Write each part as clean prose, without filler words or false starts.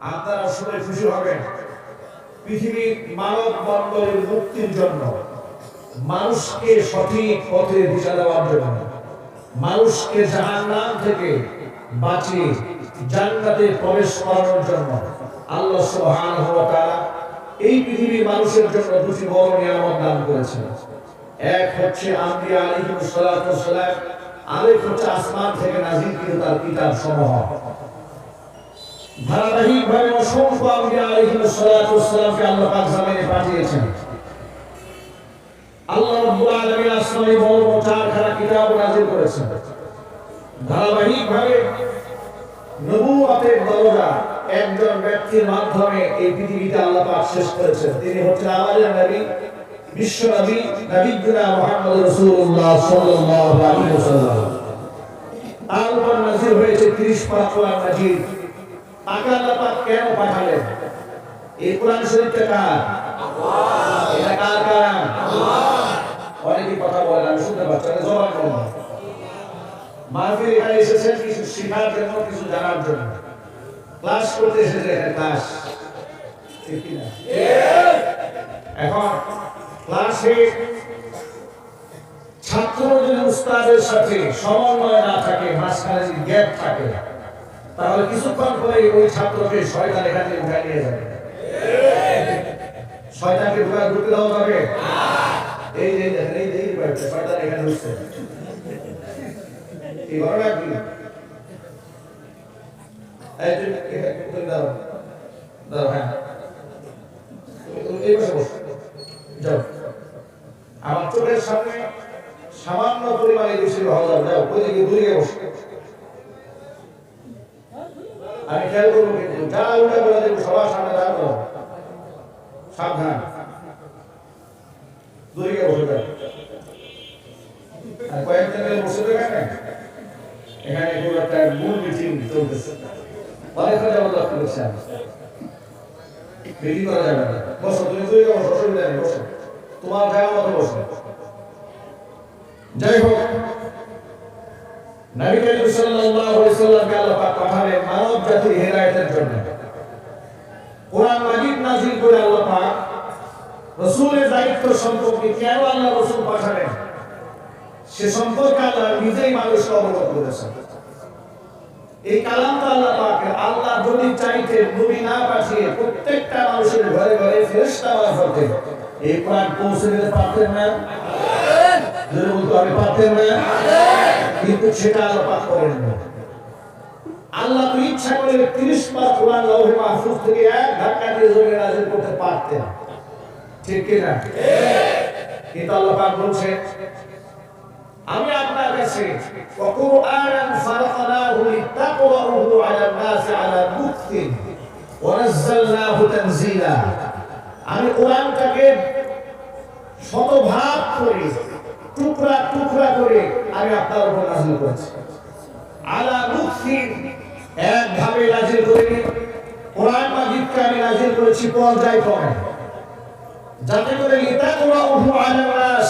আপনারা শুনে খুশি হবেন, পৃথিবীর মানব মণ্ডলের মুক্তির জন্য, মানুষকে সঠিক পথে দিশা দেওয়ার জন্য, মানুষকে জাহান্নাম থেকে বাঁচিয়ে জান্নাতে প্রবেশ করানোর জন্য আল্লাহ সুবহানাহু ওয়া তাআলা এই পৃথিবীর মানুষের জন্য দুটি বড় নিয়ামত দান করেছেন। এক হচ্ছে আম্বিয়া আলাইহিস সালাতু ওয়াস সালাম, আরেক হচ্ছে আসমান থেকে নাযিলকৃত তার কিতাব সমূহ। ধারাবাহিকভাবে অসংখ্য আম্বিয়া আলাইহিস সালাতু ওয়াস সালামকে আল্লাহ পাক জামিনে পাঠিয়েছেন। আল্লাহ রাব্বুল আলামিন আসমানে বড় বড় চারখানা কিতাব নাযিল করেছেন। ধারাবাহিকভাবে নবুয়তের দরজা একজন ব্যক্তির মাধ্যমে এই পৃথিবীতে আল্লাহ পাক শেষ করেছেন। তিনি হচ্ছেন আমাদের নবী, বিশ্ব নবী, নবিয়ুনা মুহাম্মদ রাসূলুল্লাহ সাল্লাল্লাহু আলাইহি ওয়াসাল্লাম। তার উপর নাযিল হয়েছে 30 পারা কোরআন মাজিদ। আল্লাহ পাক কেন পাঠালেন? এই কোরআন শরীফটা কার? আল্লাহ। এটা কার কালাম? আল্লাহ। অনেকেই কথা বলেন, আমি শুনতে পাচ্ছি না, জবাব দেন। মাহফিল এখানে এসেছেন কিছু শেখার জন্য, কিছু জানার জন্য, ক্লাস করতে এসেছে এখানে, ক্লাস ঠিক কি না? এখন ক্লাসে ছাত্র যদি উস্তাদের সাথে সমন্বয় না থাকে, মাঝখানে যদি গ্যাপ থাকে, তাহলে কিছুক্ষণ পরে ওই ছাত্রকে শয়তান এখান থেকে উঠায় নিয়ে যাবে। শয়তানকে ঢুকতে দেওয়া যাবে? এই যে শয়তান এখানে ঢুকছে, এই ঘটনা কি? আমার চোখের সামনে সামান্য পরিমাণে বেশি হওয়া যাবে, যাও ওইদিকে দূরে বসে আমি খেয়াল করবো, কিন্তু যা উল্টা করে দেবো সবার সামনে দাঁড়াবো, সাবধান, দূরে বসে যাবে। আর কয়েকদিন বসে দেবে, এখানে খুব একটা মূল মিটিং চলতেছে, অনেক কথা করছে, মিটিং করা যাবে না। বসো, তুমি দূরে বসো, অসুবিধা নেই, বসো, তোমার জায়গা মতো বসো। যাই হোক, নবী করিম সাল্লাল্লাহু আলাইহি ওয়াসাল্লামকে আল্লাহ পাক পাঠালেন মানব জাতির হেদায়েতের জন্য। কোরআন মাজিদ নাযিল করে আল্লাহ পাক রাসূলের দায়িত্ব সম্পর্কে, কেন আল্লাহ রাসূল পাঠালেন সে সম্পর্কে আল্লাহ নিজেই মানুষকে অবগত করেছেন। এই কালামটা আল্লাহ পাকের। আল্লাহ যদি চাইতেন নবী না পাঠিয়ে প্রত্যেকটা মানুষের ঘরে ঘরে ফেরেশতা মারফতে এই কোরআন পৌঁছে দিতে পারতেন না? যদি বলতো আমি পারতেন না, কিন্তু সেটা আল্লাহ পাক করেন না। আল্লাহ তো ইচ্ছা করে 30 পারা কোরআন লৌহে মাহফুজ থেকে এক ধাক্কা দিয়ে জমিনে নাযিল করতে পারতেন, ঠিক কি না? কিন্তু আল্লাহ পাক বলছেন, আমি আপনার কাছে কুরআনান ফারাকনাহু লিতাকরাহু আলান নাসি আলা মুকতিন ওয়া নাযালনাহু তানজিলা। আমি কোরআনটাকে শতভাগ করে, টুকরা টুকরা করে আমি আপনার উপর নাযিল করেছি। আলা মুকতিন, একভাবে নাযিল করিনি। কোরআন মাজিদকে আমি নাযিল করেছি পর্যায়ক্রমে, যাতে করে লিতাকরাহু আলান নাস,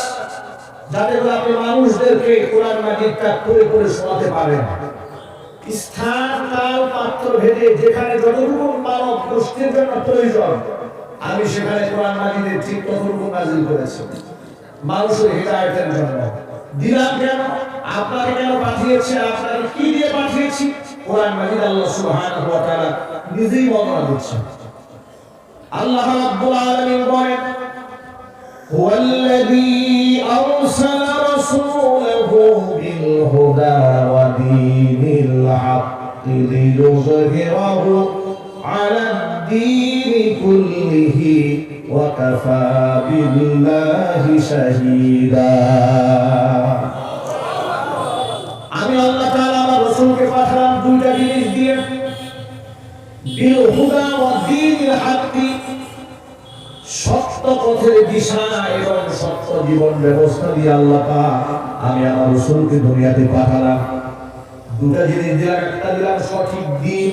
যাতে করে আপনি মানুষদেরকে কোরআন মাজিদটা পড়ে পড়ে শোনাতে পারেন। স্থান কাল পাত্র ভেদে যেখানে যতটুকু মানব গোষ্ঠীর জন্য প্রয়োজন, আমি সেখানে কোরআন মাজিদের ঠিক ততটুকু নাযিল করেছি মানুষের হেদায়েতের জন্য। দিলাম কেন? আপনাকে কেন পাঠিয়েছি, আপনাকে কি দিয়ে পাঠিয়েছি? কোরআন মাজিদ আল্লাহ সুবহানাহু ওয়া তাআলা নিজেই বর্ণনা দিচ্ছেন। আল্লাহ রাব্বুল আলামিন বলেন, هو الذي أرسل رسوله بالهدى ودين الحق ليظهره على الدين كله وكفى بالله شهيدا। আমি আল্লাহ তাআলা আমার রাসূলকে পাঠালাম দুইটা জিনিস দিয়ে, বিল হুদা ওয়া দীনিল হক, সত্য পথের দিশা এবং সত্য জীবন ব্যবস্থা দিয়ে আল্লাহ পাক আমি আমার রাসূলকে দুনিয়াতে পাঠালাম। দুটো জিনিস দিলাম, একটা দিলাম সঠিক দিন,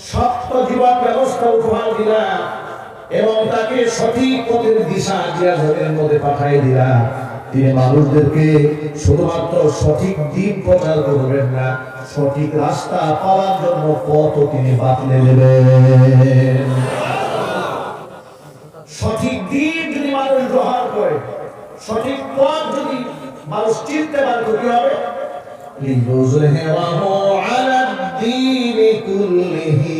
সত্য জীবন ব্যবস্থা উপহার দিলাম, এবং তাকে সঠিক পথের দিশা দিয়া জমিনের মধ্যে পাঠিয়ে দিলাম। তিনি মানুষদেরকে শুধুমাত্র সঠিক দিন প্রচার করবেন না, সঠিক রাস্তা পাওয়ার জন্য পথ তিনি বাতলে দেবেন। সঠিক দিন যদি মানুষ গ্রহণ করে, সঠিক পথ যদি মানুষ চিনতে পারে, কি হবে? লিইয়ুযহিরাহু আলাদ-দীনি কুল্লিহি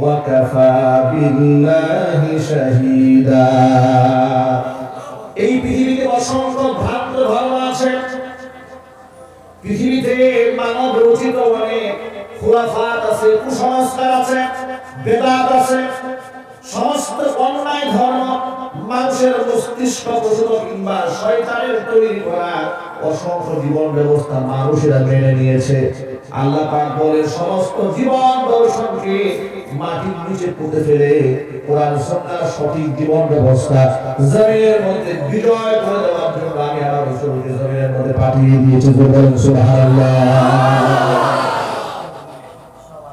ওয়া কাফা বিল্লাহি শাহীদা। এই পৃথিবীতে অসংখ্য ভ্রান্ত ধর্ম আছে। পৃথিবীতে মানব রচিত অনেক খুরাফাত আছে, কুসংস্কার আছে, বেদাত আছে। সমস্ত অন্যায় ধর্ম মানুষের মস্তিষ্ক প্রসূত কিংবা শয়তানের তৈরি করা অসংখ্য জীবন ব্যবস্থা মানুষেরা মেনে নিয়েছে। আল্লাহ পাক বলেন সমস্ত জীবন দর্শনকে মাটির নিচে পুঁতে ফেলে কোরআন সুন্নাহর সঠিক জীবন ব্যবস্থা জমিনের মধ্যে বিজয় করে দেওয়ার জন্য আমি আমার রাসূলকে জমিনের মধ্যে পাঠিয়ে দিয়েছি। বলেন সুবহানাল্লাহ।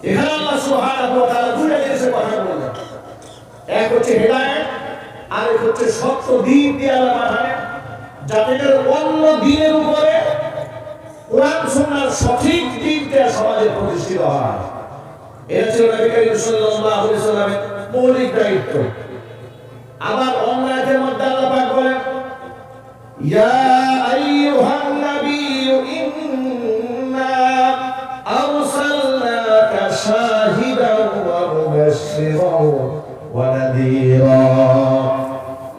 এখানে আল্লাহ সুবহানাহু ওয়া তাআলা দুইটা জিনিসের কথা বললেন, এক হচ্ছে হেদায়েত, আর এক হচ্ছে সত্য দিন দিয়ে আল্লাহ পাঠালেন, যাতে অন্য দিনের উপরে কোরআন সুন্নাহর সঠিক দিনটা সমাজে প্রতিষ্ঠিত হয়। এটা ছিল নবী করিম সাল্লাল্লাহু আলাইহি ওয়াসাল্লামের মৌলিক দায়িত্ব। আবার অন্য আয়াতের মধ্যে আল্লাহ পাক বলেন, ইয়া আইয়ুহান নাবিয়্যু ইন্না আরসালনাকা শাহিদান ওয়া মুবাশশিরান ওয়া নাযীরা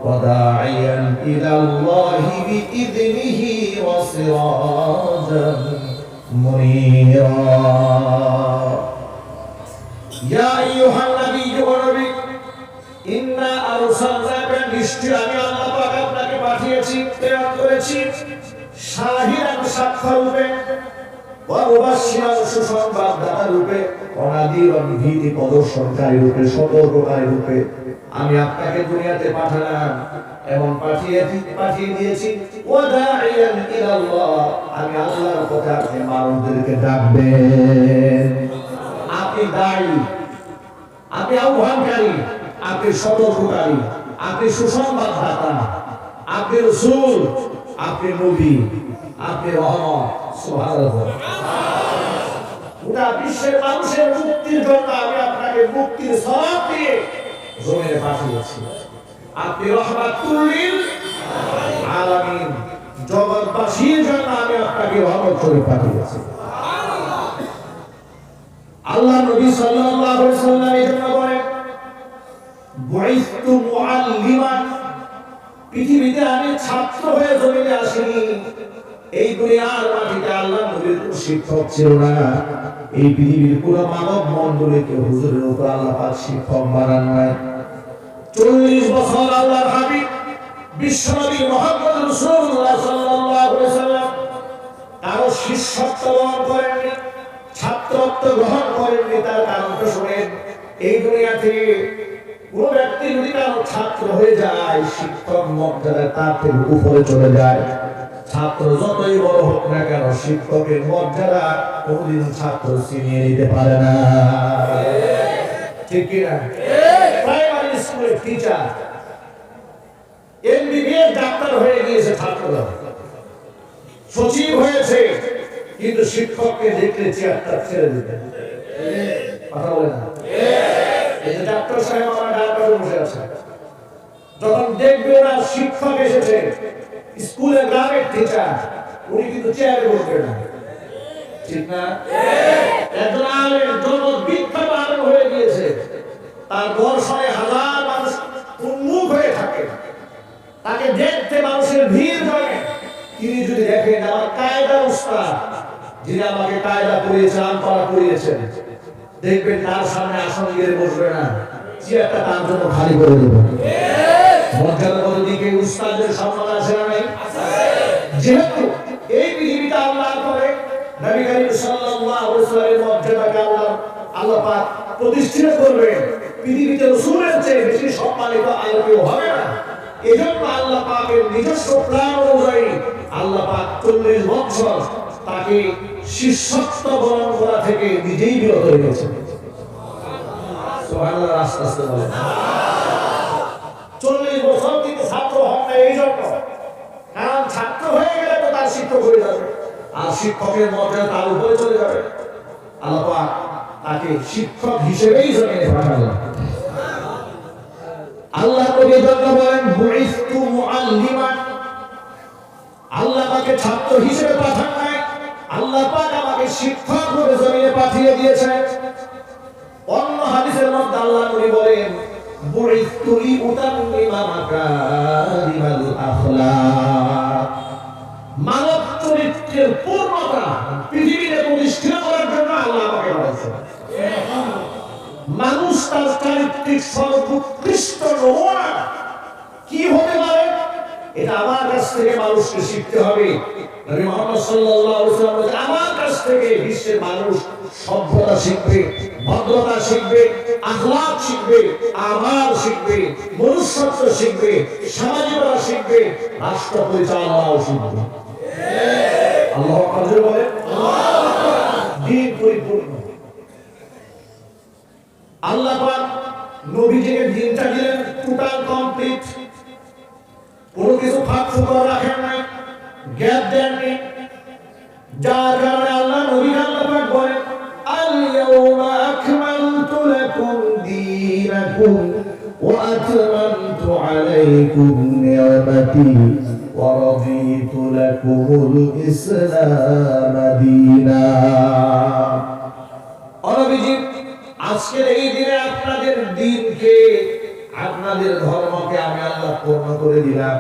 ওয়া দা'iয়ান ইলা আল্লাহি বিইذনিহি ওয়া সিরাজান মুনীরা। ইয়া আইয়ুহান নাবিয়্যু ওয়া নবী ইন্না আরসালনাকা, নিশ্চয় আমি আল্লাহ পাক আপনাকে পাঠিয়েছি, প্রেরণ করেছি, শাহিদান সাক্ষ্য রূপে, ওয়া মুবাশশিরান সুসংবাদদাতা রূপে, ওয়া নাযীরান ভীতি প্রদর্শনকারী রূপে, সতর্ককারী রূপে আমি আপনাকে দুনিয়াতে পাঠালাম এবং পাঠিয়ে দিয়েছি। ওয়া দা'iয়ান ইলা আল্লাহ, আমি আল্লাহর পথে আপনি মানুষদেরকে ডাকবেন। আপনি দায়ী, আপনি আহ্বানকারী, আপনি সতর্ককারী, আপনি সুসংবাদদাতা, আপনি রাসূল, আপনি নবী, আপনি রহমত। সুবহানাল্লাহ। গোটা বিশ্বের মানুষের মুক্তির জন্য আমি আপনাকে মুক্তির সওয়াব দিয়ে জমিনে পাঠিয়েছি। আপনি রহমাতুল লিল আলামিন, জগৎবাসীর জন্য আমি আপনাকে রহমত করে পাঠিয়েছি। আল্লাহ নবী সাল্লাল্লাহু আলাইহি ওয়াসাল্লাম এর জন্য বলেন, বুইসতু মুআল্লিমান, পৃথিবীতে আমি ছাত্র হয়ে জমিনে আসিনি। এই দুনিয়ার মাটিতে আল্লাহ নবীর কোনো শিক্ষক ছিল না। এই পৃথিবীর পুরো মানব মণ্ডলীকে হুজুরের উপর আল্লাহ পাক শিক্ষক বানান নাই। 40 বছর আল্লাহর হাবিব বিশ্বনবী মুহাম্মদ রাসূলুল্লাহ সাল্লাল্লাহু আলাইহি ওয়াসাল্লাম কারো শিষ্যত্ব গ্রহণ করেননি, ছাত্রত্ব গ্রহণ করেননি। তার কারণটা শুনেন, এই দুনিয়াতে কোন ব্যক্তি যদি কারো ছাত্র হয়ে যায়, শিক্ষক মর্যাদা তার থেকে উপরে চলে যায়। ছাত্র যতই বড় হোক না কেন, শিক্ষকের মর্যাদা কোনদিন ছাত্র ছিনিয়ে নিতে পারে না। ঠিক কি না? প্রাইমারি স্কুলের টিচার এমবিবিএস ডাক্তার হয়ে গিয়েছে, ছাত্ররা সচিব হয়েছে, কিন্তু শিক্ষককে দেখলে চেয়ারটা ছেড়ে দিতে কথা বলে না। এই যে ডাক্তার সাহেব আমার ডান পাশে বসে আছে, যখন দেখবে না শিক্ষক এসেছে, স্কুলের গ্রামের টিচার, উনি কিন্তু চেয়ারে বসবে না। ঠিক না? একজন আলেম জগৎ বিখ্যাত আলেম হয়ে গিয়েছে, তার দর্শনে হাজার মানুষ উন্মুখ হয়ে থাকে, তাকে দেখতে মানুষের ভিড় জমে। তিনি যদি দেখেন আমার কায়দার উস্তাদ, যিনি আমাকে কায়দা পড়িয়েছেন, আমপাড়া পড়িয়েছেন, দেখবেন তার সামনে আসন গিয়ে বসবে না, চেয়ারটা তার জন্য খালি করে দেবে। মর্যাদাগত দিকে উস্তাদের সম্মান আছে না নাই? যেহেতু এই পৃথিবীটা আল্লাহ করে, নবী করিম সাল্লাল্লাহু আলাইহি ওয়াসাল্লামের মর্যাদাকে আল্লাহ পাক প্রতিষ্ঠিত করবেন। পৃথিবীতে রাসূলের চেয়ে বেশি সম্মানিত আর কেউ হবে না। এজন্য আল্লাহ পাকের নিজস্ব প্ল্যান অনুযায়ী আল্লাহ পাক 40 বছর তাকে শিষ্যত্ব গ্রহণ করা থেকে নিজেই বিরত রেখেছেন। সুবহানাল্লাহ। আস্তে আস্তে বলেন। 40 বছর তিনি ছাত্র হন না, এই জন্য, কারণ ছাত্র শিক্ষক হয়ে যাবে, আর শিক্ষকের মর্যাদা তার উপরে চলে যাবে। আল্লাহ পাক তাকে শিক্ষক হিসেবেই জমিনে পাঠালেন। আল্লাহ নবী বলেন বুইস্তু মুআল্লিমান, আল্লাহ আমাকে ছাত্র হিসেবে পাঠান নাই, আল্লাহ পাক আমাকে শিক্ষক রূপে জমিনে পাঠিয়ে দিয়েছেন। অন্য হাদিসের মধ্যে আল্লাহ নবী বলেন বুইস্তু লিউতাম্মিমা মাকারিমাল আখলাক, মানব চরিত্রের পূর্ণতা পৃথিবীতে প্রতিষ্ঠা করার জন্য আল্লাহ আমাকে পাঠিয়েছেন। মানুষ তার চারিত্রিক সর্বোৎকৃষ্ট নমুনা কি হতে পারে, এটা আমার কাছ থেকে মানুষকে শিখতে হবে। নবী মুহাম্মদ সাল্লাল্লাহু আলাইহি ওয়াসাল্লাম বলেছেন, আমার কাছ থেকে বিশ্বের মানুষ সভ্যতা শিখবে, ভদ্রতা শিখবে, আখলাক শিখবে, আমার শিখবে, মনুষ্যত্ব শিখবে, সামাজিকতা শিখবে, রাষ্ট্র পরিচালনাও শিখবে। আল্লাহু আকবার বলে, দিন পরিপূর্ণ। আল্লাহ পাক নবীজিকে দিনটা দিলেন টোটাল কমপ্লিট, কোনো কিছু ফাঁক ফোকর রাখেন নাই, গ্যাপ দেননি। যার কারণে আল্লাহ নবী আল্লাহ পাক বলেন আল ইয়াউমা আকমালতু লাকুম দীনাকুম ওয়া আতমামতু আলাইকুম নি'মাতি ওয়া রাদিতু লাকুমুল ইসলাম দীনা। নবীজি আজকের এই দিনে আপনাদের দিনকে, আপনাদের ধর্মকে আমি আল্লাহ পূর্ণ করে দিলাম,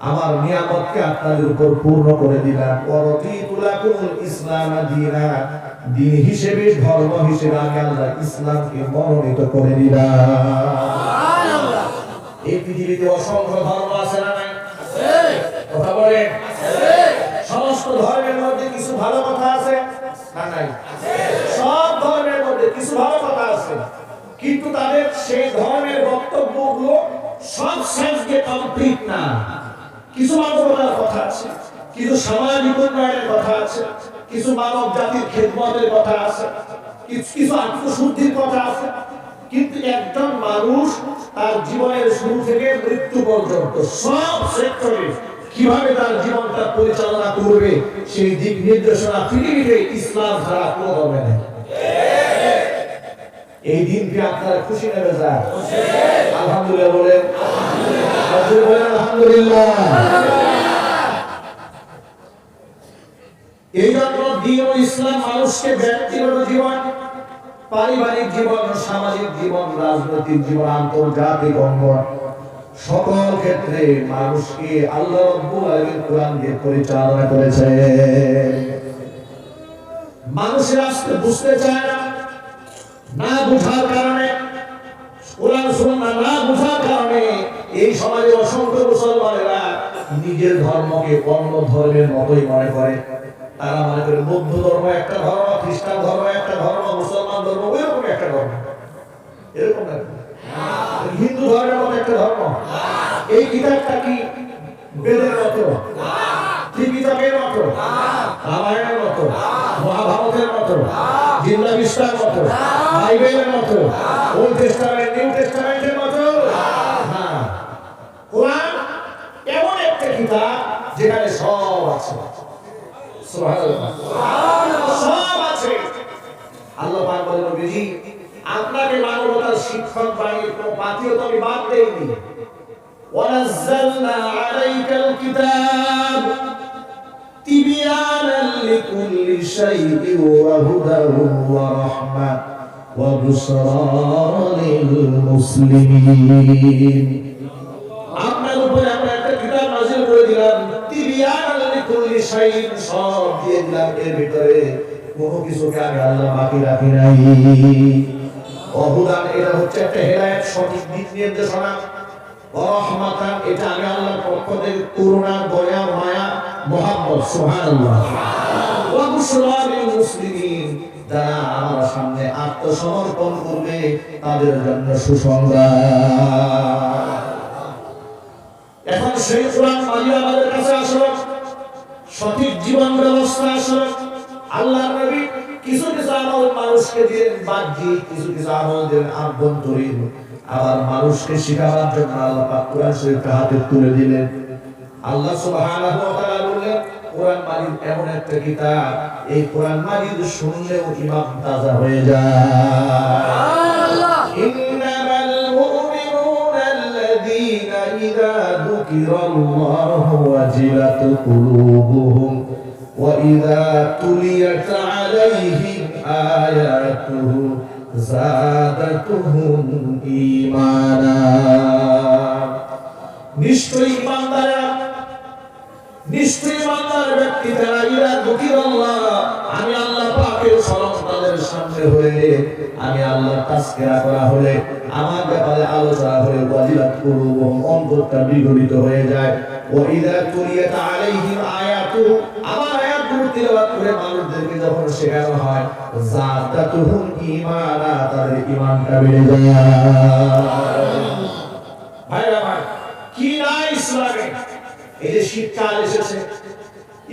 আমার নিয়ামতকে আপনাদের উপর পূর্ণ করে দিলাম। ওয়ারাদিতু লাকুমুল ইসলাম দীনা, দিন হিসেবে, ধর্ম হিসেবে আমি আল্লাহ ইসলামকে মনোনীত করে দিলাম। সুবহানাল্লাহ। এই পৃথিবীতে অসংখ্য ধর্ম আছে না নাই? আছে। কথা বলেন, আছে। সমস্ত ধর্মের মধ্যে কিছু ভালো কথা আছে না নাই? আছে। সব ধর্মের মধ্যে কিছু ভালো কথা আছে, কিন্তু তাদের সেই ধর্মের বক্তব্যগুলো সব সেন্সে কমপ্লিট না। কিছু মানবতার কথা আছে, কিছু সামাজিক উন্নয়নের কথা আছে, কিছু মানব জাতির খেদমতের কথা আছে, কিছু আত্মশুদ্ধির কথা আছে, কিন্তু একজন মানুষ তার জীবনের শুরু থেকে মৃত্যু পর্যন্ত সব সেক্টরে কিভাবে তার জীবনটা পরিচালনা করবে সেই দিক নির্দেশনা পৃথিবীতে ইসলাম ছাড়া কোনো ধর্মে নেই। এই দিনকে আপনারা খুশি নেবে যায়? আলহামদুলিল্লাহ বলেন, আলহামদুলিল্লাহ। এই জন্য দিন ও ইসলাম মানুষকে ব্যক্তিগত জীবন, পারিবারিক জীবন, সামাজিক জীবন, রাজনৈতিক জীবন, আন্তর্জাতিক অঙ্গন, সকল ক্ষেত্রে মানুষকে আল্লাহ রাব্বুল আলামিন কোরআন দিয়ে পরিচালনা করেছে। মানুষের আজকে বুঝতে চায় না, না বুঝার কারণে, কোরআন সুন্নাহ না বুঝার কারণে এই সমাজে অসংখ্য মুসলমানেরা নিজের ধর্মকে অন্য ধর্মের মতোই মনে করে। তারা মনে করে বৌদ্ধ ধর্ম একটা ধর্ম, খ্রিস্টান ধর্ম একটা ধর্ম, মুসলমান ধর্ম ওইরকম একটা ধর্ম, এরকম না। হিন্দু ধর্মের মতো একটা ধর্ম। এই কিতাবটা কি বেদের মতো, ত্রিপিটকের মতো, রামায়ণের মতো, মহাভারতের মতো, জিন্দা বিস্তার মতো, বাইবেলের মতো, ওল্ড টেস্টামেন্ট, নিউ টেস্টামেন্টের মতো না। কোরআন এমন একটা কিতাব যেখানে সব আছে। সুবহানাল্লাহ, সব আছে। আল্লাহ পাক বলেন, নবীজি আপনাকে মানবতার শিক্ষক বানিয়ে কোনো পাথিয়ত আমি বাদ দেইনি। ওয়ানাজ্জালনা আলাইকাল কিতাব তিবয়ানান লিকুল্লি শাইইন ওয়া হুদান ওয়া রাহমা ওয়া বুশরা লিল মুসলিমিন। আপনার উপরে আমরা একটা কিতাব নাযিল করে দিলাম, তিবয়ানান লিকুল্লি শাইইন, সব দিয়ে দিলাম, এর ভিতরে কোনো কিছুকে আমি আল্লাহ বাকি রাখি নাই। ওয়াহুদান, এটা হচ্ছে একটা হেদায়েত, সঠিক দিক নির্দেশনা। রাহমাতান, এটা আমি আল্লাহর পক্ষ থেকে করুণা, দয়া, মায়া, মহব্বত। সুবহানাল্লাহ। ওয়া বুশরা লিল মুসলিমিন, যারা আমার সামনে আত্মসমর্পণ করবে তাদের জন্য সুসংবাদ। এখন সেই কোরআন মালিক আমাদের কাছে আসলো, সঠিক জীবন ব্যবস্থা আসলো। আল্লাহর নবী কিছু কিছু আমল মানুষকে দিলেন বাহ্যিক, কিছু কিছু আমল দিলেন আভ্যন্তরীণ। আবার মানুষকে শিখাবার জন্য আল্লাহ পাক কোরআন শরীফ হাতে তুলে দিলেন। আল্লাহ সুবহানাহু ওয়া তাআলা বললেন কোরআন মাজিদ এমন একটা কিতাব, এই কোরআন মাজিদ শুনলেও ঈমান তাজা হয়ে যায়। ইন্নামাল মুমিনুনা আল্লাযীনা ইযা যুকিরাল্লাহু ওয়াজিলাত কুলুবুহুম ওয়া ইযা তুলিয়াত আলাইহিম আয়াতুহু যাদাতুহুম ঈমানা। নিশ্চয়ই ইমানদাররা, নিশ্চয়ই ইমানদার ব্যক্তি যারা ইরা যুকিরাল্লাহ, আমি আল্লাহ পাকের স্মরণ তাদের সামনে হলে, আমি আল্লাহ তাজকিরা করা হলে, আমার ব্যাপারে আলোচনা হলে ওয়াজিলাত কুলুবুহুম, অন্তরটা বিগলিত হয়ে যায়। ওয়া ইযা তুলিয়াত আলাইহিম আয়াতুহু, আমার আয়াতগুলো তিলাওয়াত করে মানুষদেরকে যখন শেখানো হয়, যাদাতুহুম ঈমানা, তাদের ঈমানটা বেড়ে যায়। ভাইরা ভাই, কি নাই ইসলামে? এই যে শীতকাল এসেছে,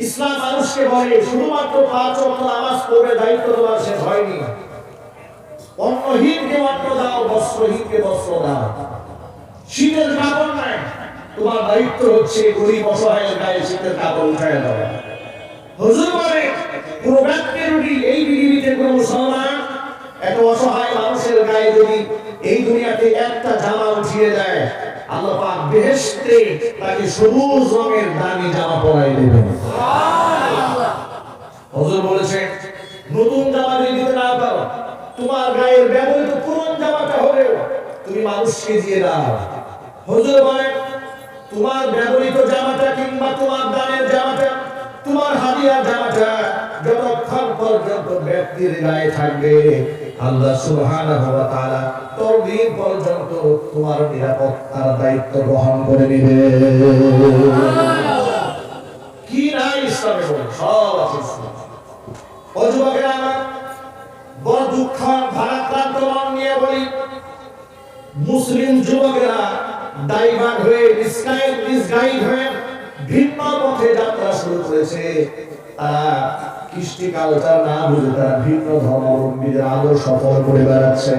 ইসলাম মানুষকে বলে শুধুমাত্র 5 ওয়াক্ত নামাজ পড়বে, দায়িত্ব তোমার শেষ হয়নি। অন্নহীনকে অন্ন দাও, বস্ত্রহীনকে বস্ত্র দাও। শীতের কাপড় নাই, তোমার দায়িত্ব হচ্ছে গরিব অসহায়ের গায়ে শীতের কাপড় উঠায় দেওয়া। হুজুর বলে কোন ব্যক্তির এই পৃথিবীতে কোন মুসলমান এত অসহায় মানুষের গায়ে যদি এই দুনিয়াতে একটা জামা উঠিয়ে দেয়, আল্লাহ পাক বেহেশতে তাকে সবুজ রঙের দামি জামা পরাই দেবেন। সুবহানাল্লাহ। হুজুর বলেছে নতুন জামা যদি দিতে না পারো, তোমার গায়ের ব্যবহৃত পুরনো জামাটা হলেও তুমি মানুষকে দিয়ে দাও। হুজুর বলেন তোমার ব্যবহৃত জামাটা কিংবা তোমার দানের জামাটা, তোমার হাদিয়ার জামাটা যতক্ষণ পর্যন্ত ব্যক্তির গায়ে থাকবে, আল্লাহ সুবহানাহু ওয়া তাআলা ততদিন পর্যন্ত তোমার নিরাপত্তার দায়িত্ব গ্রহণ করে নেবে। কি নাই ইসলামে? সব আছে ইসলামে। ও যুবকেরা আমার, বড় দুঃখ ভারাক্রান্ত মন নিয়ে বলি, মুসলিম যুবকেরা ডাইভার্ট হয়ে, মিসগাইড হয়ে ভিন্ন পথে যাত্রা শুরু করেছে। তারা কৃষ্টি কালচার না বুঝে তারা ভিন্ন ধর্মাবলম্বীদের আদর্শ ফলো করে বেড়াচ্ছে।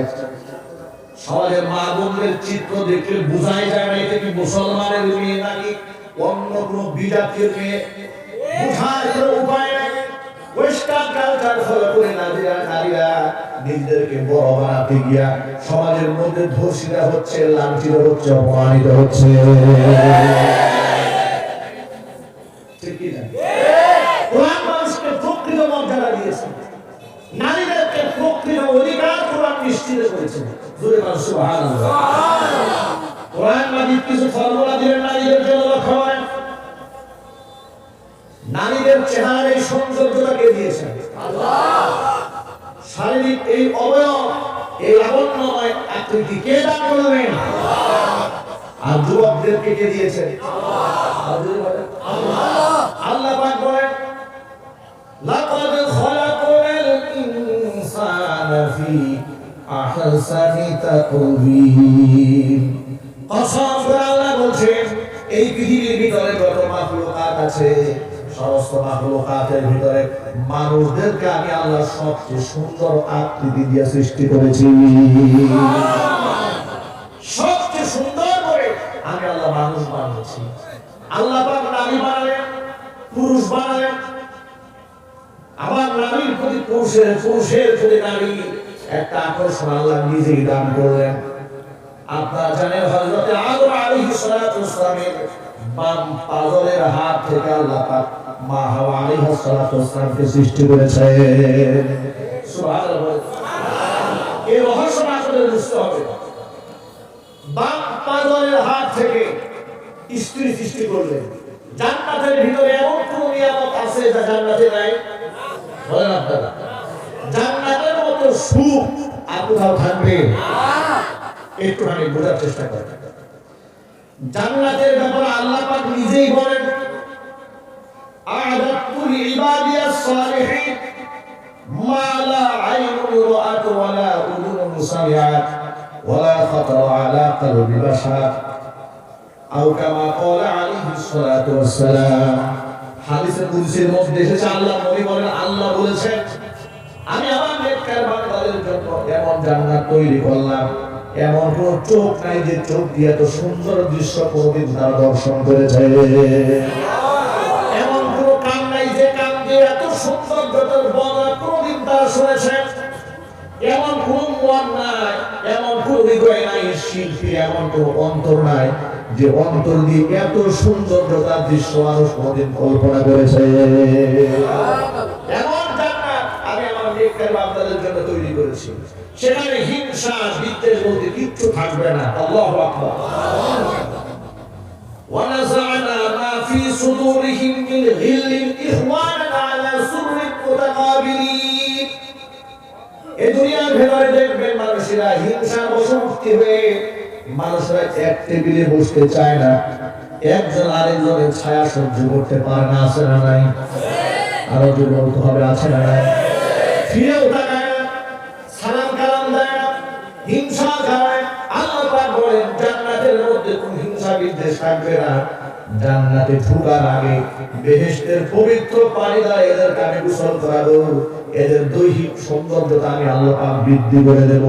সমাজের মা বোনদের চিত্র দেখলে বোঝাই যায় না এটা কি মুসলমানের মেয়ে নাকি অন্য কোনো বিজাতির মেয়ে, বোঝার কোনো উপায় নেই। ওয়েস্টার্ন কালচার ফলো করে নারীরা নিজেদেরকে বড় বানাতে গিয়া সমাজের মধ্যে ধর্ষিতা হচ্ছে, লাঞ্ছিত হচ্ছে, অপমানিত হচ্ছে। ঠিক কি না? কোরআন মানুষকে প্রকৃত মর্যাদা দিয়েছে, নারীদেরকে প্রকৃত অধিকার কোরআন নিশ্চিত করেছে। জোরে বলুন সুবহানাল্লাহ। কোরআন মাজিদ কিছু ফর্মুলা দিলেন নারীদের জন্য, লক্ষ্য করেন। নারীদের চেহারার এই সৌন্দর্যটাকে দিয়েছেন আল্লাহ। শারীরিক এই অবয়ব, এই লাবণ্যময় আকৃতি কে দান করলেন? আর যুবকদেরকে কে দিয়েছেন? আল্লাহ পাক বলেন লাকাদ খালাকনাল ইনসানা ফি আহসানি তাকওয়িম। কসম করে আল্লাহ বলেন এই পৃথিবীর ভিতরে যত মাখলুকাত আছে, সমস্ত মাখলুকাতের ভিতরে মানুষদেরকে আমি আল্লাহ সবচেয়ে সুন্দর আকৃতি দিয়ে সৃষ্টি করেছি। সবচেয়ে সুন্দর করে আমি আল্লাহ মানুষ বানিয়েছি। আল্লাহ পাক নারী বানালেন, পুরুষ বানালেন, আবার নারীর প্রতি পুরুষের প্রতি নারী একটা আকর্ষণ আল্লাহ নিজেই দান করলেন। আপনারা জানেন হযরত আদম আলাইহিস সালাতু ওয়াস সালামের বাম পাজরের হাত থেকে আল্লাহ পাক মা হাওয়া আলাইহিস সালাতু ওয়াস সালামকে সৃষ্টি করেছেন। সুবহানাল্লাহ। এই রহস্য আসলে বুঝতে হবে। বাম পাজরের হাত থেকে স্ত্রী সৃষ্টি করলেন। জান্নাতের ভিতরে এমন কোন নিয়ামত আছে যা জান্নাতে নাই? বলেন আপনারা। জান্নাতের মতো সুখ আর কোথাও থাকবে? একটুখানি বোঝার চেষ্টা করেন। জান্নাতের ব্যাপারে আল্লাহ পাক নিজেই বলেন আ'দাতু লিইবাদিয়াস সালিহিন মা লা আইনুন রাআত ওয়া লা উযুনুন সামিআত ওয়া লা খাতারা আলা কলবি বাশার আও কামা ক্বালা আলাইহিস সালাতু ওয়াস সালাম। হাদিসে কুদসির মধ্যে এসেছে আল্লাহ নবী বলেন, আল্লাহ বলেছেন আমি আমার নেককার বান্দাদের জন্য এমন জান্নাত তৈরি করলাম, এমন কোন চোখ নাই যে চোখ দিয়ে এত সুন্দর দৃশ্য কোনদিন তারা দর্শন করেছে। এমন কোন কান নাই সৌন্দর্যের বর্ণনা কোনদিন তারা শুনেছেন? এমন কোন মন নাই, এমন কোন হৃদয় নাই, শিল্পী এমন কোন অন্তর নাই যে অন্তর দিয়ে এত সৌন্দর্যতার দৃশ্য মানুষ কোনদিন কল্পনা করেছে। এমন জান্নাত আমি আমার নেককার বান্দাদের জন্য তৈরি করেছি, সেখানে হিংসা বিদ্বেষ বলতে কিচ্ছু থাকবে না। আল্লাহু আকবার। ونزعنا ما في صدورهم من غل إخوانا على سرر متقابلين। এই দুনিয়ার ভেতরে দেখবেন মানুষেরা হিংসার বশবর্তী হয়ে মানুষরা এক টেবিলে বসতে চায় না, একজন আরেকজনের ছায়া সহ্য করতে পারে না। আছে না নাই? আরো জোরে বলতে হবে, আছে না নাই? ফিরেও তাকায় না, সালাম কালাম দেয় না, হিংসা করে। আল্লাহ পাক বলেন জান্নাতের মধ্যে কোনো হিংসা বিদ্বেষ থাকবে না। জান্নাতে ঢোকার আগে বেহেশতের পবিত্র পানি দ্বারা এদেরকে আমি গোসল করাবো, এদের দৈহিক সৌন্দর্যতা আমি আল্লাহ পাক বৃদ্ধি করে দেব।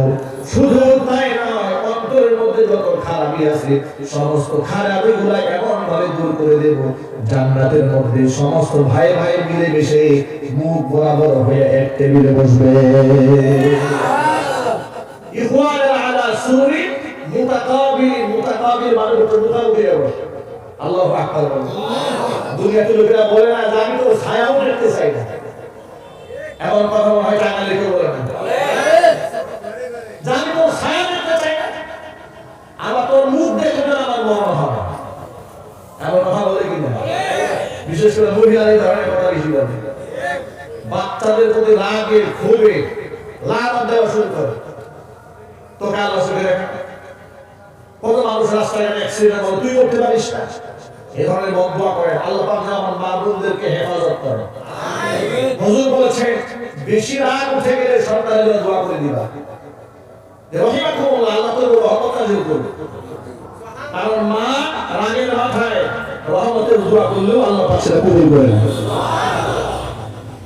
শুধু তাই নয়, অন্তরের মধ্যে যত খারাপই আছে সমস্ত খারাপিগুলো এমন ভাবে দূর করে দেব, জান্নাতের মধ্যে সমস্ত ভাই ভাই মিলে মিশে মুখ বরাবর হয়ে এক টেবিলে বসবে। ইখওয়ানা আলা সুরি মুতাকাবিল, মুতাকাবিল মানে মুতাকাবিল। আল্লাহু আকবার। দুনিয়াতে লোকেরা বলে না যে আমি তো ছায়াও দেখতে চাই না, এমন কথা মনে হয় টাঙ্গাইলে কেউ বলে না, আমি তো ছায়া দেখতে চাই না, আমার তোর মুখ দেখে না আমার মরণ হবে, এমন কথা বলে কিনা? বিশেষ করে মহিলারা এই ধরনের কথা বেশি বলে। বাচ্চাদের প্রতি রাগে ক্ষোভে লাগাম দেওয়া শুরু করে। তোকে আল্লাহ চোখে রাখে। কত মানুষ রাস্তায় অ্যাক্সিডেন্ট হলো, তুই করতে পারিস না, এ ধরনের বদদোয়া করে। আল্লাহ পাক যেন আমার মা বোনদেরকে হেফাজত করে। হুজুর বলেছেন বেশি রাগ উঠে গেলে সন্তানের জন্য দোয়া করে দিবা, যে রহিমাকুমুল্লাহ, আল্লাহ তোর রহমত নাযিল করবে। কারণ মা রাগের মাথায় রহমতের দোয়া করলেও আল্লাহ পাক সেটা কবুল করে নেন।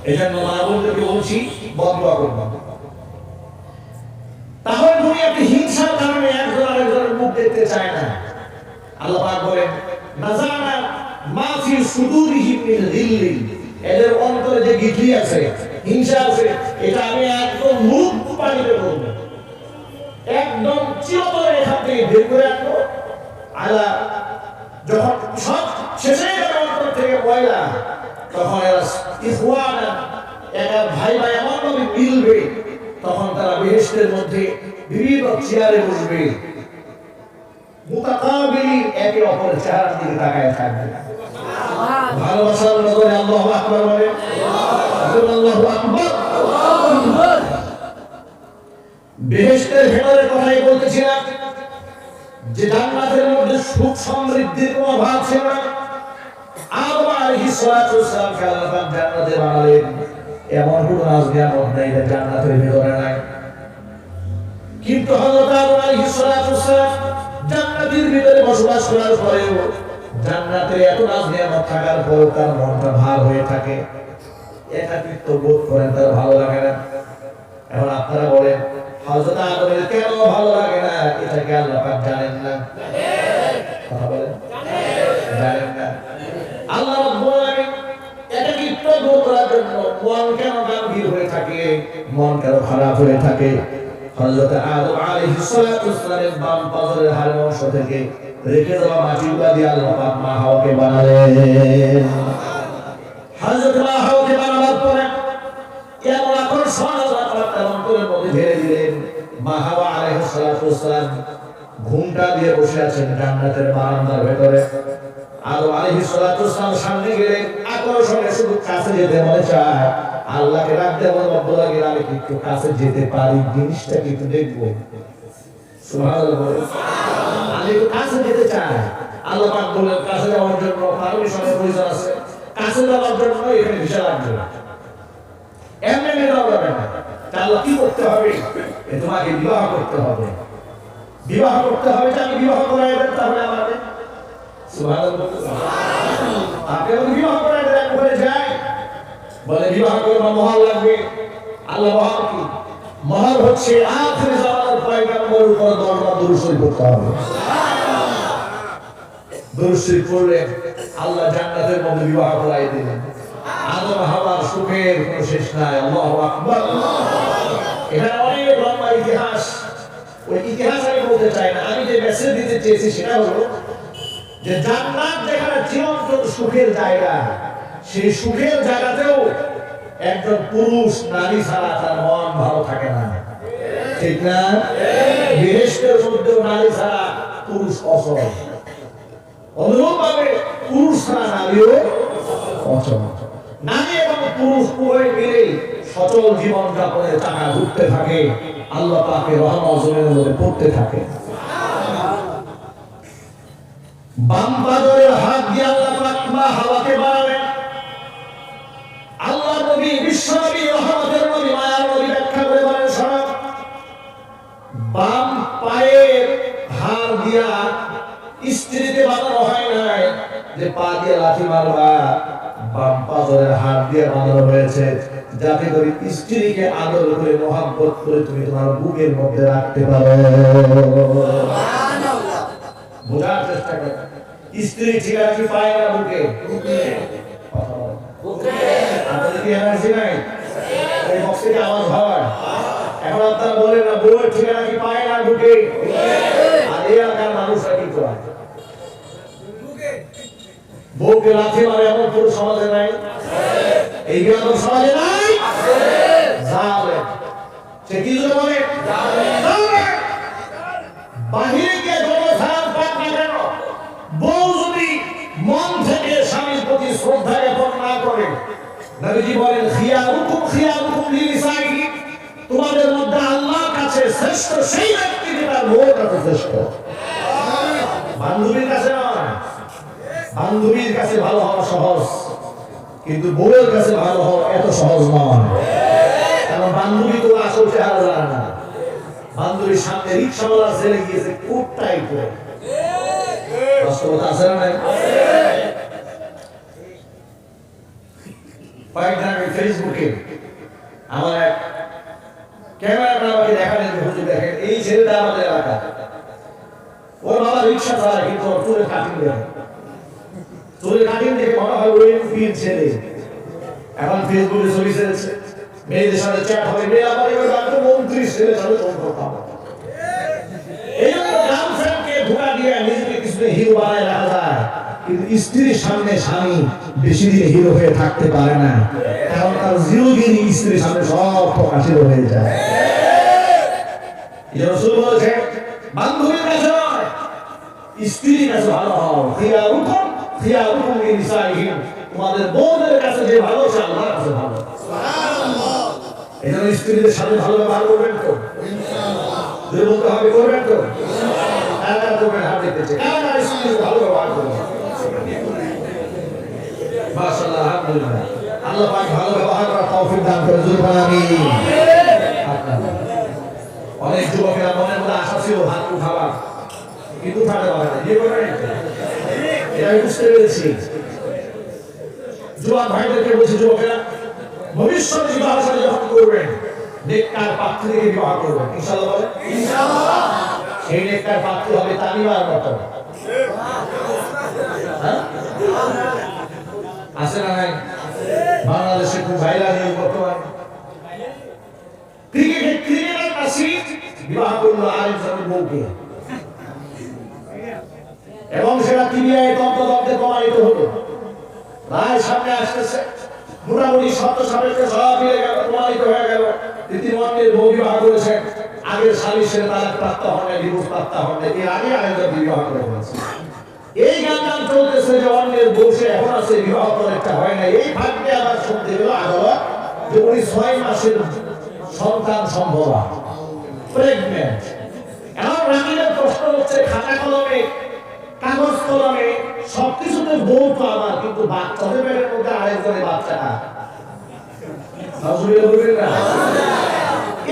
এজন্য মা বোনদেরকে বলছি বদদোয়া করবা। তাহলে দুনিয়াতে হিংসার কারণে একজন আরেকজনের মুখ দেখতে চায় না। আল্লাহ পাক বলেন নাযানা মা ফি সুদুরিহিম মিন গিল্লিন, এদের অন্তরে যে গিটলি আছে, হিংসা আছে, এটা আমি একদম মুখ পানিতে বলবো, একদম চিরতরে এখান থেকে বের করে আনবো। আল্লাহ যখন সব শেষে যাবে অন্তর থেকে ময়লা, তখন এরা ইখওয়ানা, এরা ভাই ভাই এমন ভাবে মিলবে, তখন তারা বেহেশতের মধ্যে বিভিন্ন চেয়ারে বসবে, মুতাকাবিলিন, একে অপরের চেহারার দিকে তাকায় থাকবে। ভালোবাসার নজরে আল্লাহু আকবার বলে, আল্লাহু আকবার। বেহেশতের ভেতরের কথাই বলতেছিলাম যে জান্নাতের মধ্যে সুখ সমৃদ্ধির কোনো অভাব ছিল না। আদম আলাইহিস সালাতু ওয়াস সালাম কে আল্লাহ পাক জান্নাতে বানালেন, এমন কোনো নাজ-নিয়ামত নাই যে জান্নাতের ভিতরে নাই। কিন্তু হযরত আদম আলাইহিস সালাতু ওয়াস সালাম জান্নাতের ভিতরে বসবাস করার পরেও, জান্নাতে এত নাজ-নিয়ামত থাকার পরেও তার মনটা ভার হয়ে থাকে, একাকিত্ব বোধ করেন, তার ভালো লাগে না। এখন আপনারা বলেন হযরত আদমের কেন ভালো লাগে না? এটা কি আল্লাহ পাক জানেন না? কথা বলেন, জানেন না? আল্লাহ রাব্বুল আলামিন একাকিত্ব দূর করার জন্য মন কেন গম্ভীর হয়ে থাকে, মন কেন খারাপ হয়ে থাকে? হযরত আদম আলাইহিস সালাতু ওয়াস সালামের বাম পাজরের হাড়ের অংশ থেকে রেখে দেওয়া মাটিগুলো দিয়ে আল্লাহ পাক মা হাওয়াকে বানালেন। হযরত মা হাওয়াকে বানাবার পরে এমন আকর্ষণ আল্লাহ পাক তার অন্তরের মধ্যে ঢেলে দিলেন। মা হাওয়া আলাইহিস সালাতু ওয়াস সালাম ঘুমটা দিয়ে বসে আছেন জান্নাতের বারান্দার ভেতরে। আদম আলাইহিস সালাতু ওয়াস সালাম সামনে গেলে আকর্ষণে শুধু কাছে যেতে মনে চায়। আল্লাহকে রাখতে আমার রব্বুল আলামিন, আমি কি একটু কাছে যেতে পারি, জিনিসটা কি একটু দেখবো? সুবহানাল্লাহ, আমি একটু কাছে যেতে চাই। আল্লাহ পাক বলেন কাছে যাওয়ার জন্য পারমিশনের প্রয়োজন আছে, কাছে যাওয়ার জন্য এখানে ভিসা লাগবে না, এমনি যাওয়া যাবে না। আল্লাহ কি করতে হবে? তোমাকে বিবাহ করতে হবে, বিবাহ করতে হবে। আমি বিবাহ করাই দেন, তাহলে আমাকে সুবহানাল্লাহ, আপনি বিবাহ করাই দেন, বলে যায় বলে বিবাহ করবা, মহর লাগবে। আল্লাহ মহর কি? মহর হচ্ছে আখির জামানার পয়গম্বরের উপর 10 বার দুরূদ শরীফ পড়তে হবে। দুরূদ শরীফ পড়লে আল্লাহ জান্নাতের মধ্যে বিবাহ করাই দিবেন। আর আদম হাওয়ার সুখের কোনো শেষ নাই। আল্লাহু আকবার। এখানে অনেক লম্বা ইতিহাস, ওই ইতিহাস আমি বলতে চাই না। আমি যে মেসেজ দিতে চেয়েছি সেটা হলো যে জান্নাত যেখানে চিরন্তন সুখের জায়গা, সেই সুখের জায়গাতেও একজন পুরুষ নারী ছাড়া তার মন ভালো থাকে না, ঠিক না? বেহেশতের মধ্যেও নারী ছাড়া পুরুষ অচল, অনুরূপভাবে পুরুষ ছাড়া নারীও অচল। নারী এবং পুরুষ উভয় মিলেই সচল জীবন যাপনের চাকা ঘুরতে থাকে, আল্লাহ পাকের রহমত জমিনের মধ্যে পড়তে থাকে। বাম পাজরের হাত দিয়ে আল্লাহ পাক হাওয়াকে বাড়ালেন। আল্লাহ নবী, বিশ্ব নবী, রহমতের নবী, মায়ার নবী ব্যাখ্যা করে বলেন, শোনো, বাম পায়ের হাড় দিয়া স্ত্রীকে বানানো হয় নাই যে পা দিয়ে লাথি মারবা, বাম পাজরের হাড় দিয়ে বানানো হয়েছে যাতে করে স্ত্রীকে আদর করে মহব্বত করে তুমি তোমার বুকের মধ্যে রাখতে পারো। বোঝার চেষ্টা করো, স্ত্রী ঠিকানা কি পায় না বুকে? আপনাদের কি এনার্জি নাই? এই বক্সে কি আওয়াজ হয়? এখন আপনারা বলেন না বউয়ের ঠিকানা কি পায় না বুকে? আর এই এলাকার মানুষরা কি করে? বউকে লাথি মারে এমন পুরো সমাজে নাই? এই গ্রামের সমাজে নাই? জালেম। সে কি জন্য বলে? বাহিরে গিয়ে যত সালাম পাক না কেন, বউ যদি মন থেকে স্বামীর প্রতি শ্রদ্ধা জ্ঞাপন না করে, নবীজি বলেন খিয়ারুকুম লিনিসাইহি, তোমাদের মধ্যে আল্লাহর কাছে শ্রেষ্ঠ সেই ব্যক্তি যে তার বউয়ের কাছে শ্রেষ্ঠ। বান্ধবীর কাছে নয়, বান্ধবীর কাছে ভালো হওয়া সহজ, কিন্তু বউয়ের কাছে ভালো হওয়া এত সহজ নয়। কারণ বান্ধবী তো আসল চেহারা জানে না। বান্ধবীর সামনে রিক্সাওয়ালার ছেলে গিয়েছে খুব টাইট করে, বাস্তবতা আছে না নাই? কয়েকদিন আগে ফেসবুকে আমার এক ক্যামেরাম্যান আমাকে দেখালেন, হুজুর দেখেন এই ছেলেটা আমাদের এলাকা, ওর বাবা রিক্সা চালায় কিন্তু ওর চুলের কাটিং দেখে, চুলের কাটিং দেখে মনে হয় ওই পীর ছেলে। এখন ফেসবুকে ছবি ছেড়েছে, মেয়েদের সাথে চ্যাট হবে, মেয়ে আমার এবার বাড়িতে মন্ত্রীর ছেলের সাথে সম্পর্ক হবে। এই জন্য গার্লফ্রেন্ডকে ধোঁকা দিয়ে নিজেকে কিছুদিন হিরো বানায় রাখা যায়, কিন্তু স্ত্রীর সামনে স্বামী বেশি দিন হিরো হয়ে থাকতে পারে না, কারণ তার জিরোগিরি স্ত্রীর সামনে সব প্রকাশিত হয়ে যায়। এই জন্য রাসূল বলেছেন, বান্ধবীর কাছে নয়, স্ত্রীর কাছে ভালো হও। খিয়ারুকুম লিনিসাইহিম, তোমাদের বউদের কাছে যে ভালো সে আল্লাহর কাছে ভালো। সুবহানাল্লাহ। এই জন্য স্ত্রীদের সাথে ভালো ব্যবহার করবেন তো ইনশাআল্লাহ, যে বলতে হবে করবেন তো ইনশাআল্লাহ। কারা করবেন হাত দেখতেছে, কারা স্ত্রীদের ভালো ব্যবহার করবেন? মাশাআল্লাহ, আলহামদুলিল্লাহ। আল্লাহ পাক ভালো ব্যবহার করার তৌফিক দান করে, জোরে বলেন আমিন। অনেক যুবকেরা মনের মধ্যে আশা ছিল হাত উঠাবার, কিন্তু উঠাতে পারে না। যে করে এটা আমি বুঝতে পেরেছি। যুবক ভাইদেরকে বলছি, যুবকেরা ভবিষ্যৎ বিবাহ সাথে যখন করবেন, নেককার পাত্রী থেকে বিবাহ করবেন, ইনশাআল্লাহ বলেন ইনশাআল্লাহ। সেই নেককার পাত্রী হবে তামিমার মতো, আছে না নাই? বাংলাদেশে খুব ভাইরাল নিউজ বর্তমানে, ক্রিকেটার নাসির বিবাহ করলো আরেকজনের বউকে, এবং সেটা টিভিআই তদন্তে প্রমাণিত হলো। রায় সামনে আসতেছে, মোটামুটি সত্য সাপেক্ষে সব মিলে গেল, প্রমাণিত হয়ে গেল তিনি অন্যের বউ বিবাহ করেছেন। আগের স্বামী সে তালাক প্রাপ্ত হন নাই, ডিভোর্স প্রাপ্ত হন নাই, এর আগে আরেকজন বিবাহ করে ফেলেছে। এই গান চলতেছে যে অন্যের বউ সে এখন আছে, বিবাহ করেকটা হয় না। এই ভাগ্যে আবার শুনতে গেল আদালত যে উনি 6 মাসের সন্তান সম্ভবা, প্রেগনেন্ট। এখন রাকিবের প্রশ্ন হচ্ছে, খাতা কলমে কাগজ কলমে সবকিছুতে বউ তো আমার, কিন্তু বাচ্চাদের পেটের মধ্যে আরেকজনের বাচ্চা না।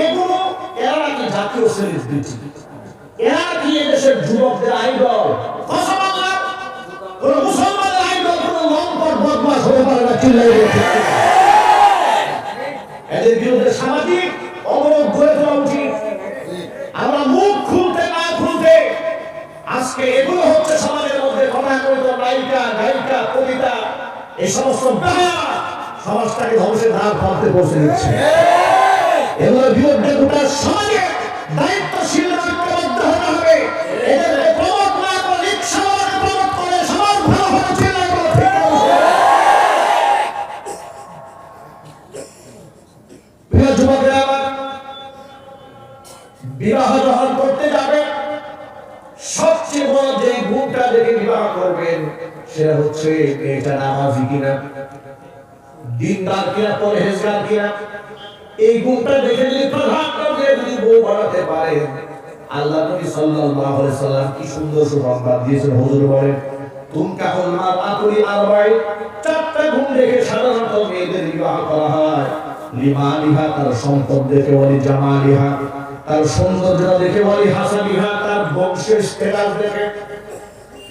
এগুলো এরা নাকি জাতীয় সেলিব্রিটি, এরা কি এদেশের যুবকদের আইডল? কোন মুসলমানের আইডল কোন লম্পট বদমাশ হতে পারে না। চিল্লাই এদের বিরুদ্ধে সামাজিক অবরোধ গড়ে তোলা উচিত। আমরা মুখ খুলতে না খুলতে আজকে এগুলো হচ্ছে সমাজের মধ্যে, কথা কইতো নায়িকা, গায়িকা, কবিতা, এই সমস্ত সমাজটাকে ধ্বংসের ধার প্রান্তে পৌঁছে দিচ্ছে। এগুলোর বিরুদ্ধে গোটা সমাজে দায়িত্বশীল ঐক্যবদ্ধ হতে হবে। এদেরকে প্রমোট না করে রিকশাওয়ালাকে প্রমোট করে সমাজ ভালো হবে চিল্লায় বলো ঠিক না? প্রিয় যুবকেরা আমার, বিবাহ যখন করতে যাবে সবচেয়ে বড় যে গুণটা দেখে বিবাহ করবেন সেটা হচ্ছে এটা নামাজি কিনা, দিনদার কিনা, পরহেজগার কিনা। এই গুণটা দেখে যদি প্রধান করে যদি বউ বানাতে পারেন, আল্লাহ নবী সাল্লাল্লাহু আলাইহি সাল্লাম কি সুন্দর সুসংবাদ দিয়েছেন। হুজুর বলেন তুনকাহুল মারআতু লিআরবাঈন, চারটা গুণ দেখে সাধারণত মেয়েদের বিবাহ করা হয়। লিমালিহা, তার সম্পদ দেখে, ওয়ালি জামালিহা, তার সৌন্দর্য দেখে, ওয়ালি হাসাবিহা, তার বংশের স্ট্যাটাস দেখে,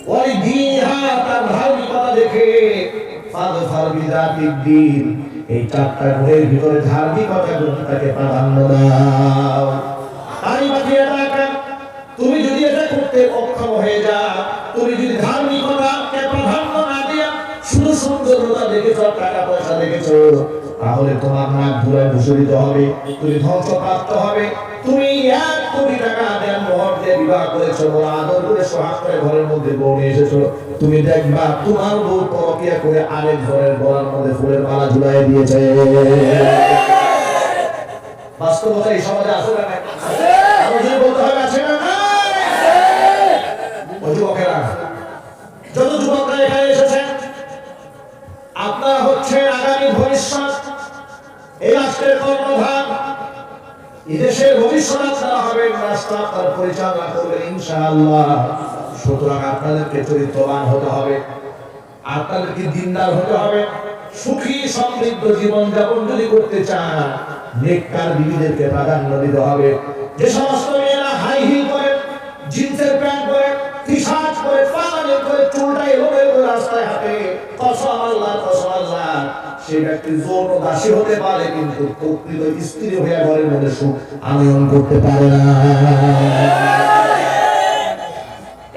ওয়ালি দীনিহা, তার ধার্মিকতা দেখে। ফাযফার বিযাতিদ দ্বীন, এই চারটা গুণের ভিতরে ধার্মিকতা গুণটাকে প্রাধান্য দাও। তাই বাকিয়ে রাখা, তুমি যদি এটা করতে অক্ষম হয়ে যাও, তুমি যদি ধার্মিকতাকে প্রাধান্য না দিয়া শুধু সুন্দরতা দেখেছো, টাকা পয়সা দেখেছো, তাহলে তোমার নাক ধুলায় ভূষিত হবে, তুমি ধ্বংসপ্রাপ্ত হবে। তুমি 1 কোটি টাকা দেন মোহর দিয়ে বিবাহ করেছো, বড় আদর করে সোহাগ করে ঘরের মধ্যে বউ নিয়ে এসেছো, তুমি দেখবা তোমার বউ পরকিয়া করে আরেক ঘরের গলার মধ্যে ফুলের মালা ঝুলাই দিয়েছে। বাস্তবতা এই সমাজে আছে না? আমাদের বলতে হবে আছে না? যুবকেরা, যত যুবকরা এখানে এসেছেন, আপনারা হচ্ছে আগামী ভবিষ্যৎ, এই রাষ্ট্রের কর্ণধার, এই দেশের ভবিষ্যৎ আপনারা হবেন, রাষ্ট্র আপনার পরিচালনা করবেন ইনশাআল্লাহ। সুতরাং আপনাদেরকে চরিত্রবান হতে হবে, আপনাদেরকে দিনদার হতে হবে। সুখী সমৃদ্ধ জীবন যাপন যদি করতে চান, নেককার বিবিদেরকে প্রাধান্য দিতে হবে। যে সমস্ত মেয়েরা হাই হিল করে, জিন্সের প্যান্ট পরে, টি-শার্ট পরে, পাজামা পরে, চুলটা এলোমেলো করে রাস্তায় হাঁটে, কসম আল্লাহ, কসম আল্লাহ, সে ব্যক্তি যৌন দাসী হতে পারে কিন্তু প্রকৃত স্ত্রী হয়ে ঘরের মধ্যে সুখ আনয়ন করতে পারে না।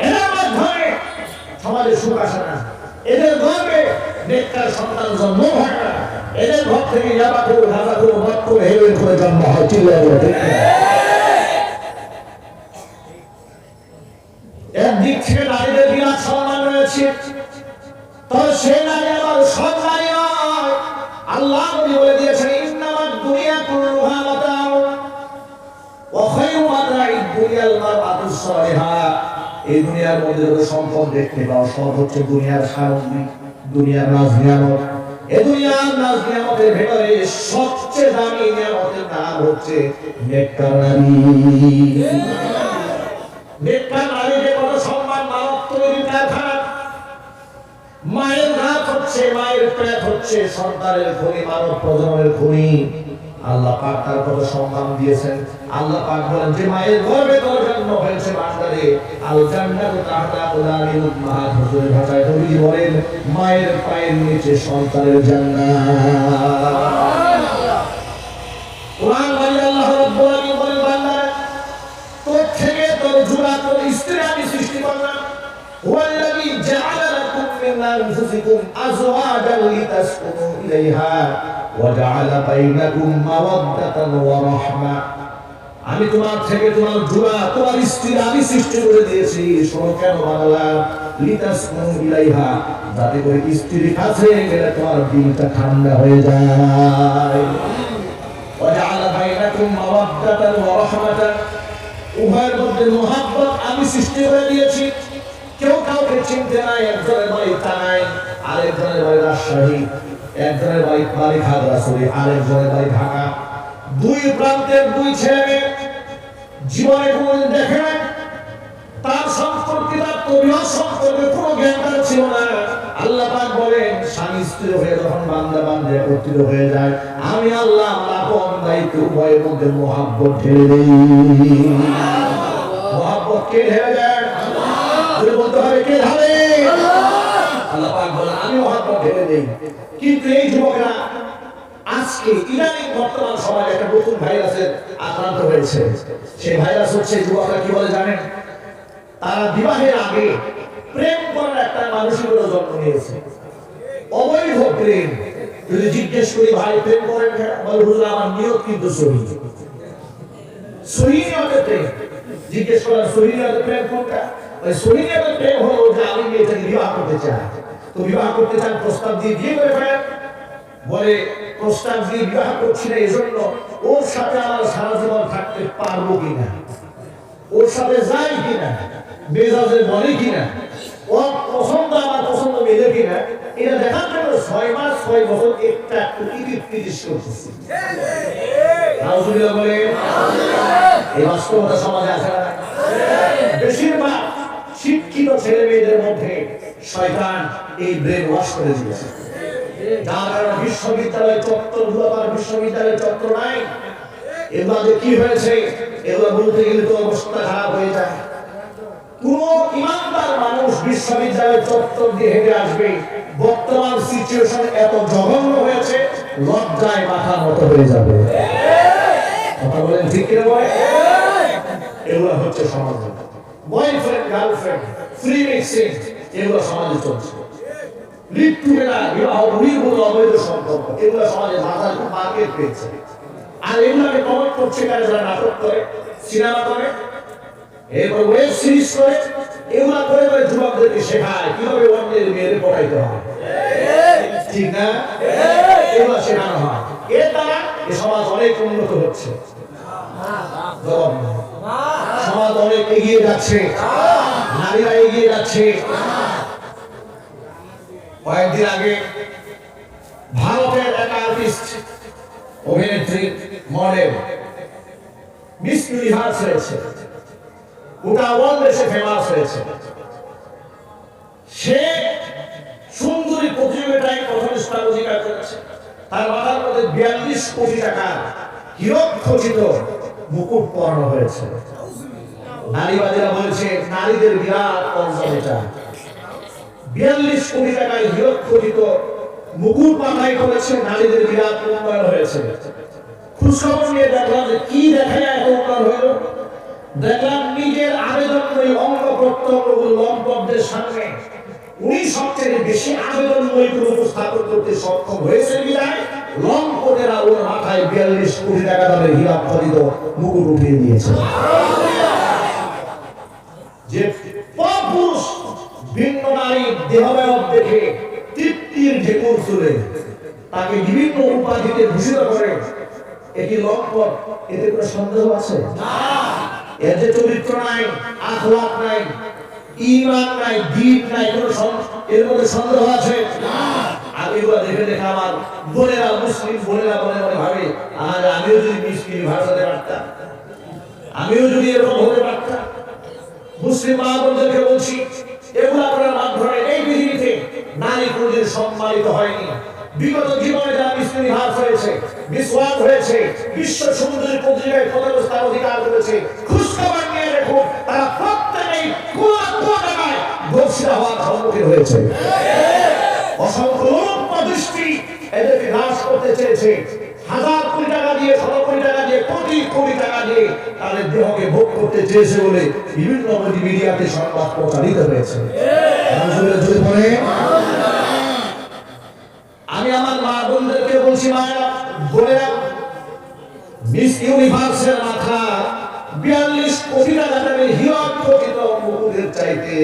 এদের মাধ্যমে সমাজে সুখ আসে না, এদের গর্বে নেককার সন্তান জন্ম হয় না, এদের ঘর থেকে ইয়াবা করে, গাঁজা করে, মদ করে, হেরোইন করে জন্ম হয়। চিল্লায় বলো ঠিক না? একদিক থেকে নারীদের বিরাট সম্মান রয়েছে, তবে সে নারী আবার সব নারী নয়। আল্লাহ নবী বলে দিয়েছেন ইন্নামাদ দুনিয়া কুল্লুহা মাতাউ ওয়া খায়রু মাতাঈদ দুনিয়াল মারআতুস সালিহা। এই দুনিয়ার মধ্যে যত সম্পদ দেখতে পাও সব হচ্ছে দুনিয়ার সামগ্রী, দুনিয়ার নাজ নিয়ামত। এই দুনিয়ার নাজ নিয়ামতের ভিতরে সবচেয়ে দামি নিয়ামতের নাম হচ্ছে নেককার নারী। নেককার নারীকে কত সম্মান, মানব তৈরির কারখানা। মায়ের নাক হচ্ছে, মায়ের পেট হচ্ছে সন্তানের খনি, মানব প্রজন্মের খনি। আল্লাহ পাক তার কত সম্মান দিয়েছেন। আল্লাহ পাক বলেন যে মায়ের গর্ভে তোর জন্ম হয়েছে বান্দারে, আল জান্নাতু তাহতা আকদামিল উম্মাহাত। হুজুরের ভাষায় নবী বলেন মায়ের পায়ের নিচে সন্তানের জান্নাত। কুরআন বলে আল্লাহ রাব্বুল আলামিন বলেন বান্দারে, তোর থেকে তোর জোড়া তোর স্ত্রী আমি সৃষ্টি করলাম। ওয়াল্লাযী জাআলা লাকুম মিন আনফুসিকুম আজওয়াজান লিতাসকুনু ইলাইহা ওয়া জাআলা বাইনাকুম মাওয়াদ্দাতান ওয়া রাহমা। আমি তোমার থেকে তোমার জোড়া তোমার স্ত্রী আমি সৃষ্টি করে দিয়েছি। শোনো কেন বানালাম? লিতাসকুনু ইলাইহা, যাতে করে স্ত্রীর কাছে গেলে তোমার দিলটা ঠান্ডা হয়ে যায়। ওয়া জাআলা বাইনাকুম মাওয়াদ্দাতান ওয়া রাহমাতান, উভয়ের মধ্যে মহব্বত আমি সৃষ্টি করে দিয়েছি। কেউ কাউকে চিনতে নাই, একজনের বাড়ি টাঙ্গাই, আরেকজনের বাড়ি রাজশাহী, একজনের বাড়ি খাগড়াছড়ি, আরেকজনের বাড়ি ঢাকা। দুই প্রান্তের দুই ছেলে জীবনে কোনদিন দেখে নাই, তার সম্পর্কে তার পরিবার সম্পর্কে কোনো জ্ঞান তার ছিল না। আল্লাহ পাক বলেন স্বামী স্ত্রী হয়ে যখন বান্দা বান্দা একত্রিত হয়ে যায়, আমি আল্লাহ আমার আপন দায়িত্ব উভয়ের মধ্যে মহব্বত ঢেলে দেই। মহব্বত কে ঢেলে দেন? বলতে হবে কে ঢালে? আল্লাহ পাক বলেন আমি মহব্বত ঢেলে দেই। কিন্তু এই যুবকরা আজকে ইদানিং বর্তমান সমাজে একটা নতুন ভাইরাসের আক্রান্ত হয়েছে। সেই ভাইরাস হচ্ছে যুবকরা কি বলে জানেন? তারা বিবাহের আগে প্রেম করার একটা মানসিকতা জন্ম নিয়েছে, অবৈধ প্রেম। যদি জিজ্ঞেস করি ভাই প্রেম করেন কেন, বলে হুজুর আমার নিয়ত কিন্তু সহি। সহি নিয়তে প্রেম। জিজ্ঞেস করার সহি নিয়তে প্রেম কোনটা? ওই সহি নিয়তে প্রেম হলো যে আমি মেয়েটাকে বিবাহ করতে চাই, তো বিবাহ করতে চান প্রস্তাব দিয়ে বিয়ে করে ফেলেন। বলে প্রস্তাব দিয়ে বিবাহ করছি না এজন্য ওর সাথে আমার সারা জীবন থাকতে পারবো কিনা, ওর সাথে যাই কিনা, মেজাজে বলে কিনা, ওর পছন্দ আমার পছন্দ মেলে কিনা, এটা দেখার জন্য 6 মাস 6 বছর একটা তিরিশ করতেছি। নাউজুবিল্লাহ বলে। এই বাস্তবতা সমাজে আছে না? বেশিরভাগ শিক্ষিত ছেলে মেয়েদের মধ্যে শয়তান এই ব্রেন ওয়াশ করে দিয়েছে। যার কারণে বিশ্ববিদ্যালয় চত্বর দুয়ার বিশ্ববিদ্যালয় চত্বর নাই। এগুলো কি হয়েছে, এগুলো বলতে গেলে তো অবস্থা খারাপ হয়ে যায়। কোন ইমানদার মানুষ বিশ্ববিদ্যালয় চত্বর দিয়ে হেঁটে আসবে, বর্তমান সিচুয়েশন এত জঘন্য হয়েছে, লজ্জায় মাথা নত হয়ে যাবে। কথা বলেন ঠিক কিনা বলে? এগুলো হচ্ছে সমাজ। বয়ফ্রেন্ড গার্লফ্রেন্ড ফ্রি মিক্সিং এগুলো সমাজে চলছে। লিভ টুগেদার বিবাহ বহির্ভূত অবৈধ সম্পর্ক এগুলো সমাজে মাথায় খুব মার্কেট পেয়েছে। আর এগুলোকে প্রমোট করছে কারা? যারা নাটক করে, সিনেমা করে, এরপর ওয়েব সিরিজ করে, এগুলা করে করে যুবকদেরকে শেখায় কিভাবে অন্যের মেয়েদের পড়াইতে হয়। ঠিক না? এগুলো শেখানো হয়। এর দ্বারা এই সমাজ অনেক উন্নত হচ্ছে, সমাজ অনেক এগিয়ে যাচ্ছে, নারীরা এগিয়ে যাচ্ছে। কয়েকদিন আগে ভারতের এক আর্টিস্ট, অভিনেত্রী, মডেল মিস ইউনিভার্স হয়েছে, গোটা ওয়ার্ল্ডে সে ফেমাস হয়েছে। সে সুন্দরী প্রতিযোগিতায় প্রথম স্থান অধিকার করেছে। তার মাথার মধ্যে 42 কোটি টাকার হীরক খচিত মুকুট পরানো হয়েছে। নারীবাদীরা বলেছে নারীদের বিরাট অর্জন এটা। 42 কোটি টাকায় হীরক খচিত মুকুট মাথায় করেছে, নারীদের বিরাট উন্নয়ন হয়েছে। খুশখবর নিয়ে দেখলাম যে কি দেখা যায় এত উন্নয়ন হইল। দেখলাম নিজের আবেদনময়ী অঙ্গ প্রত্যঙ্গগুলো লম্পটদের সামনে উনি সবচেয়ে বেশি আবেদনময়ী উপস্থাপন করতে সক্ষম হয়েছে বিধায় লম্পটেরা ওর মাথায় 42 কোটি টাকা দামের হীরা খচিত মুকুট উঠিয়ে দিয়েছে। যে পুরুষ ভিন্ন নারীর দেহাবয়ব দেখে তৃপ্তির ঢেকুর তুলে তাকে বিভিন্ন উপাধিতে ভূষিত করে, এটি লম্পট, এতে কোনো সন্দেহ আছে? এর যে চরিত্র নাই, আখলাক নাই, ঈমান নাই, দ্বীন নাই, এর মধ্যে সন্দেহ আছে? আর এগুলো দেখে দেখে আমার বোনেরা, মুসলিম বোনেরা মনে মনে ভাবে আর আমিও যদি মিস ইউনিভার্স হতে পারতাম, আমিও যদি এরকম হতে পারতাম। মুসলিম মা বোনদেরকে বলছি, এগুলা করার মাধ্যমে এই পৃথিবীতে নারী কোনদিন সম্মানিত হয়নি। বিগত জীবনে যারা মিস ইউনিভার্স হয়েছে, মিস ওয়ার্ল্ড হয়েছে, বিশ্ব সুন্দরী প্রতিযোগিতায় প্রথম স্থান অধিকার করেছে, খুশখবর নিয়ে দেখো তারা প্রত্যেকেই কুয়াকাটায় ধর্ষিত হওয়ার সম্মুখীন হয়েছে। অসংখ্য দৃষ্টি এদেরকে হ্রাস করতে চেয়েছে। হাজার কোটি টাকা দিয়ে, 100 কোটি টাকা দিয়ে, কোটি কোটি টাকা দিয়ে তাদের দেহকে ভোগ করতে চেয়েছে বলে বিভিন্ন মিডিয়াতে সংবাদ প্রচারিত হয়েছে। আমি আমার মা বোনদেরকে বলছি, মায়েরা বোনেরা, মিস ইউনিভার্সের মাথা 42 কোটি টাকা দামের হীরক খচিত মুকুটের চাইতে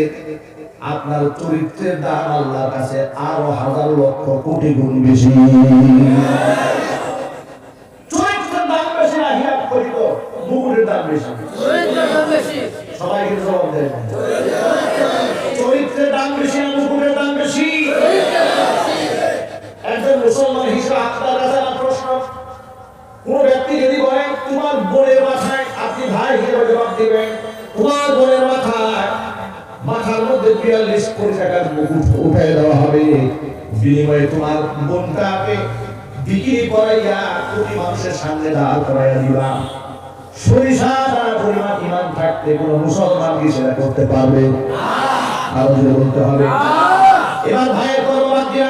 আপনার চরিত্রের দাম আল্লাহর কাছে আরো হাজার লক্ষ কোটি গুণ বেশি। চরিত্রের দাম বেশি না হীরক খচিত মুকুটের দাম বেশি? সবাই কিন্তু জবাব দেয়। চরিত্রের দাম বেশি না মুকুটের দাম বেশি? একজন মুসলমান হিসেবে আপনার কাছে আমার প্রশ্ন, কোন ব্যক্তি যদি বলেন তোমার বোনের মাথায়, আপনি ভাই হিসেবে জবাব দিবেন তোমার বোনের মাথার মধ্যে 42 কোটি টাকার মুকুট উঠাই দেওয়া হবে, বিনিময়ে তোমার বোনটাকে বিক্রি করাইয়া কোটি মানুষের সামনে দাঁড় করাইয়া দিবা। সরিষা দ্বারা পরিমাণ ইমান থাকতে কোন মুসলমান কি সেটা করতে পারবে? আরো যদি বলতে হবে। এবার ভাইয়ের পরবাদ দিয়া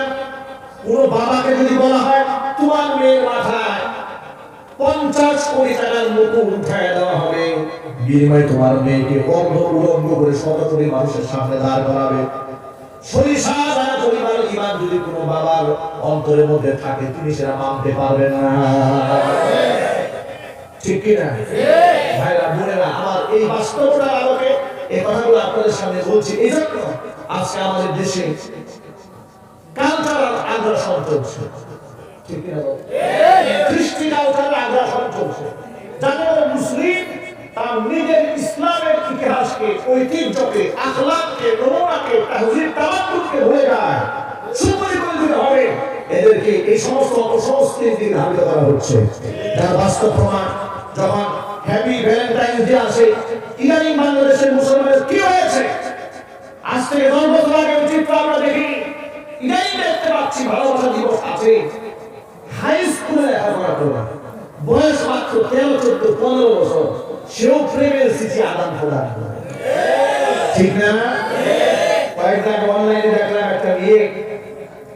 কোন বাবাকে যদি বলা হয় তোমার মেয়ের মাথায় 50 কোটি টাকার মুকুট উঠায় দেওয়া হবে, বিনিময়ে তোমার মেয়েকে অন্ধ উলঙ্গ করে শত কোটি মানুষের সামনে দাঁড় করাবে। সরিষা দ্বারা পরিমাণ ইমান যদি কোনো বাবার অন্তরের মধ্যে থাকে তিনি সেটা মানতে পারবেন না। ঠিক কিনা ভাইরা বোনেরা, আমার এই বাস্তবতার আলোকে এই কথাগুলো আপনাদের সামনে বলছি। এই জন্য আজকে আমাদের দেশে কালচারাল আগ্রাসন চলছে, ঠিক কিনা কৃষ্টি কালচারাল আগ্রাসন চলছে, যাতে করে মুসলিম তার নিজের ইসলামের ইতিহাসকে, ঐতিহ্যকে, আখলাককে, নমুনাকে, তাহজিব তামাদ্দুনকে ভুলে যায়। সুপরিকল্পিত হবে এদেরকে এই সমস্ত অপসংস্কৃতির দিকে ধাবিত করা হচ্ছে। যার বাস্তব প্রমাণ যখন হ্যাপি ভ্যালেন্টাইন্স ডে আসে, ইদানিং বাংলাদেশের মুসলমানের কি হয়েছে? আজ থেকে 10 বছর আগে চিত্র আমরা দেখি, ইদানিং দেখতে পাচ্ছি ভালোবাসা দিবস আছে, হাই স্কুলে লেখাপড়া করে বয়স মাত্র 13, 14, 15 বছর, সেও প্রেমের চিঠি আদান প্রদান করে, ঠিক না? কয়েকদিন আগে অনলাইনে দেখলাম একটা মেয়ে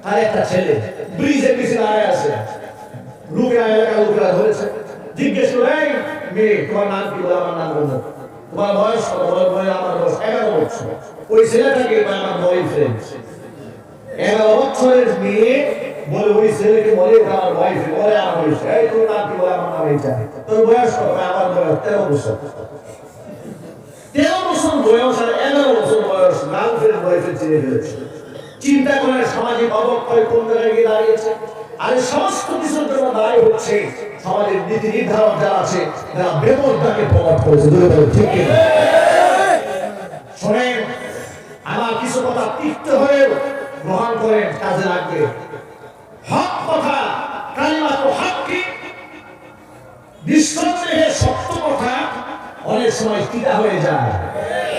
আর একটা ছেলে ব্রিজের পিছনে দাঁড়ায় আছে, লোকেরা এলাকা লোকেরা ধরেছে, জিজ্ঞেস করে এই মেয়ে তোমার নাম কি? বলে আমার নাম বলো। তোমার বয়স কত? বলে আমার বয়স 11 বছর। ওই ছেলেটাকে আমার বয়ফ্রেন্ড। 11 বছরের মেয়ে বলে ওই ছেলেকে বলে ওটা আমার বয়ফ্রেন্ড। বলে আমার বয়স এই তোর নাম কি? বলে আমার নাম এইটা। তোর বয়স কত? আমার বয়স 13 বছর। 13 বছর বয়স আর 11 বছর বয়স গার্লফ্রেন্ড বয়ফ্রেন্ড চিনে ফেলেছে। চিন্তা করেন সামাজিক অবক্ষয় কোন জায়গায় গিয়ে দাঁড়িয়েছে। আর সমস্ত কিছুর জন্য দায়ী হচ্ছে সমাজের নীতি নির্ধারক যারা আছে, যারা বেপরদাকে প্রমোট করেছে। ঠিক কিনা? শোনেন, আমার কিছু কথা তিক্ত হয়ে গ্রহণ করেন, কাজে লাগবে। হক কথা, কালিমাতুল হক, নিঃসন্দেহে সত্য কথা অনেক সময় তিতা হয়ে যায়।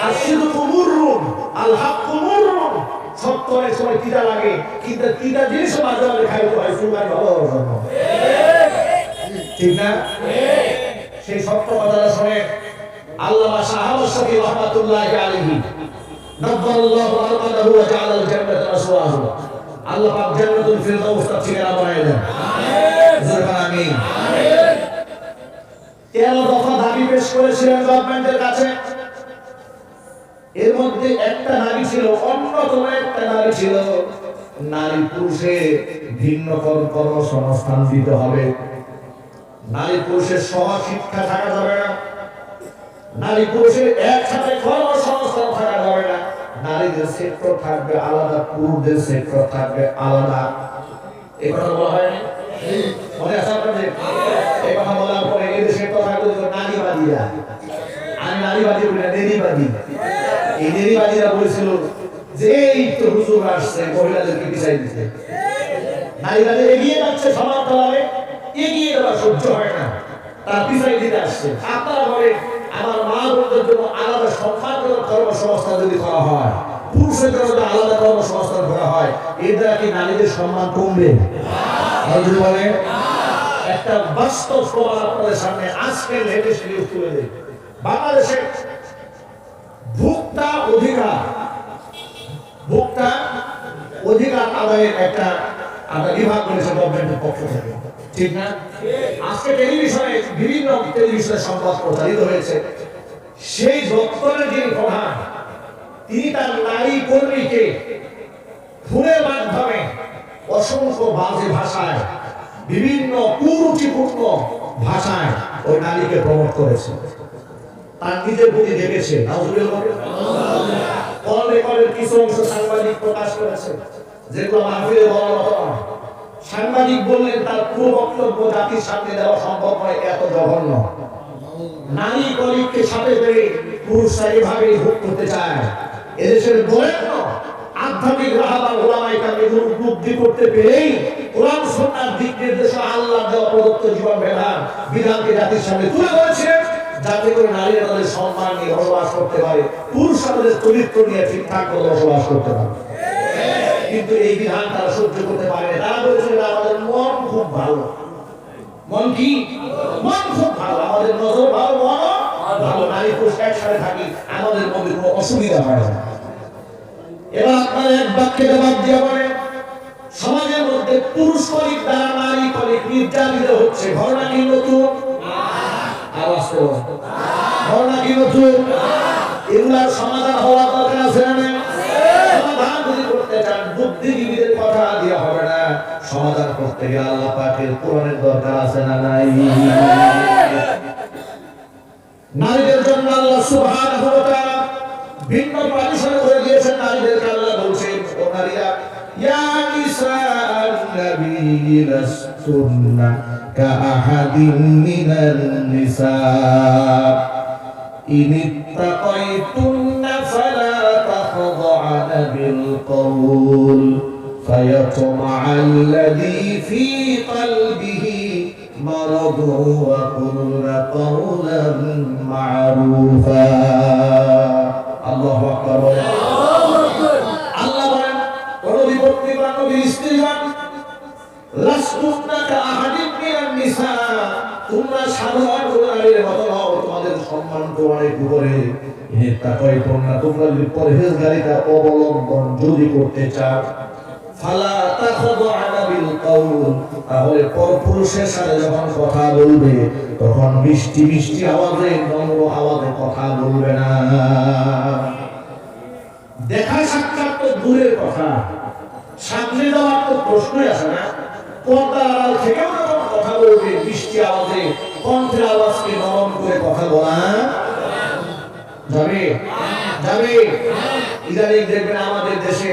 আর শুধু মুররুন আল হক মুররুন, সত্য অনেক সময় তিতা লাগে, কিন্তু তিতা জিনিস মাঝে মাঝে খাইতে হয় সুগার ভালো হওয়ার জন্য, ঠিক না? সেই সত্য কথাটা শুনে আল্লামা শাহ শফি রহমাতুল্লাহি আলাইহি নব্বারাল্লাহু আরকাদাহু ওয়া জাআলাল জান্নাতা মাসওয়াহু, আল্লাহ পাক জান্নাতুল ফিরদাউস তার ঠিকানা বানায় দেন। আমিন। 13 দফা দাবি পেশ করেছিলেন গভর্নমেন্টের কাছে। এর মধ্যে একটা দাবি ছিল, অন্যতম একটা দাবি ছিল, নারী পুরুষে ভিন্ন কর্মসংস্থান দিতে হবে। নারী পুরুষের সহশিক্ষা থাকা যাবে না, নারী পুরুষের একসাথে কর্মসংস্থান থাকা যাবে না। নারীদের সেক্টর থাকবে আলাদা, পুরুষদের সেক্টর থাকবে আলাদা। এই কথা বলা হয়নি? মনে আছে আপনাদের? এই কথা বলার পরে এদেশের কথা নারীবাদীরা, আমি নারীবাদী বলি না, নারীবাদী, এই নারীবাদীরা বলেছিল যে এই তো হুজুর আসছে মহিলাদেরকে পিছাই দিতে। নারীবাদী এগিয়ে যাচ্ছে সমাজ তলাবে, এগিয়ে যাওয়া সহ্য হয় না, তার পিছাই দিতে আসছে। আপনারা বলে আমার মা বোনদের জন্য আলাদা সম্মানজনক কর্মসংস্থান যদি করা হয়, পুরুষের জন্য যদি আলাদা কর্মসংস্থান করা হয়, এর দ্বারা কি নারীদের সম্মান কমবে? বলে একটা বাস্তব প্রমাণ আপনাদের সামনে আজকের লেটেস্ট নিউজ তুলে দেয়। বাংলাদেশে ভোক্তা অধিকার আদায়ের একটা বিভাগ করেছে গভর্নমেন্টের পক্ষ থেকে, ঠিক না? আজকে টেলিভিশনে বিভিন্ন টেলিভিশনের সংবাদ প্রচারিত হয়েছে, সেই দপ্তরের যিনি প্রধান, তিনি তার নারী কর্মীকে ফোনের মাধ্যমে অসংখ্য বাজে ভাষায়, বিভিন্ন কুরুচিপূর্ণ ভাষায় ওই নারীকে প্রমোট করেছে। তার নিজের প্রতি দেখেছে, কিছু অংশ সাংবাদিক প্রকাশ করেছে, যেগুলো মাহফিলে বলার মতো নয়। সাংবাদিক বললেন তার পুরো বক্তব্য জাতির সামনে দেওয়া সম্ভব নয়, এত জঘন্য। নারী কলিগকে সাথে করে পুরুষরা এভাবে ভোগ করতে চায়। এদেশের বরেণ্য আধ্যাত্মিক রাহবার ওলামায়ে কেরাম উপলব্ধি করতে পেরেই কোরআন সুন্নাহর দিক নির্দেশনা আল্লাহ দেওয়া প্রদত্ত জীবন বিধানকে জাতির সামনে তুলে ধরেছিলেন, যাতে করে নারীরা তাদের সম্মান নিয়ে বসবাস করতে পারে, পুরুষরা তাদের চরিত্র নিয়ে ঠিকঠাক করে বসবাস করতে পারে। কিন্তু এই বিধান তারা সহ্য করতে পারে না। তারা বলেছিলেন আমাদের মন খুব ভালো। মন কি? মন খুব ভালো, আমাদের নজর ভালো, মন ভালো, নারী পুরুষ একসাথে থাকি, আমাদের মধ্যে কোনো অসুবিধা হয় না। এবার আপনারা এক বাক্যে জবাব দিয়ে বলেন, সমাজের মধ্যে পুরুষ কলিগ দ্বারা নারী কলিগ নির্যাতিত হচ্ছে, ঘটনা কি নতুন? আওয়াজ করুন, ঘটনা কি নতুন? এগুলার সমাধান হওয়ার দরকার আছে না? সমাধান যদি করতে চান বুদ্ধিজীবীদের কথা দিয়ে হবে না, করতে গেলে আল্লাহ পাকের কোরআনের দরকার আছে না নাই? নারীদের জন্য আল্লাহ সুবহানাহু ওয়া তাআলা ভিন্ন পারিসর করে দিয়েছেন। নারীদেরকে আল্লাহ বলছেন, ও নারীরা, ইয়া নিসাআন নবী লাস্তুন্না কাআহাদিন মিনান নিসা ইন ইত্তাকাইতুন্না ফালা তাখদা'না বিল কওল ফায়াতমা'আল্লাযী ফী কলবিহি مرض وقلن قولا معروفا الله أكبر الله বলেন নবী বর্তমান নবী স্ত্রীগণ লাস্তুন্না কাআহাদিন মিনান নিসা তোমরা সাধারণ নারীর মতো নও, তোমাদের সম্মান তো অনেক উপরে। তোমরা যদি পরহেজগারিতা অবলম্বন যদি করতে চাও, ফালা তাখদা'না বিল কওল, তাহলে পরপুরুষের সাথে যখন কথা বলবে তখন মিষ্টি মিষ্টি আওয়াজে, নম্র আওয়াজে কথা বলবে না। দেখা সাক্ষাৎ তো দূরের কথা, সামনে যাওয়ার তো প্রশ্নই আসে না। পর্দার আড়াল থেকেও যখন কথা বলবে মিষ্টি আওয়াজে, কণ্ঠের আওয়াজকে নরম করে কথা বলা যাবে যাবে। ইদানিং দেখবেন আমাদের দেশে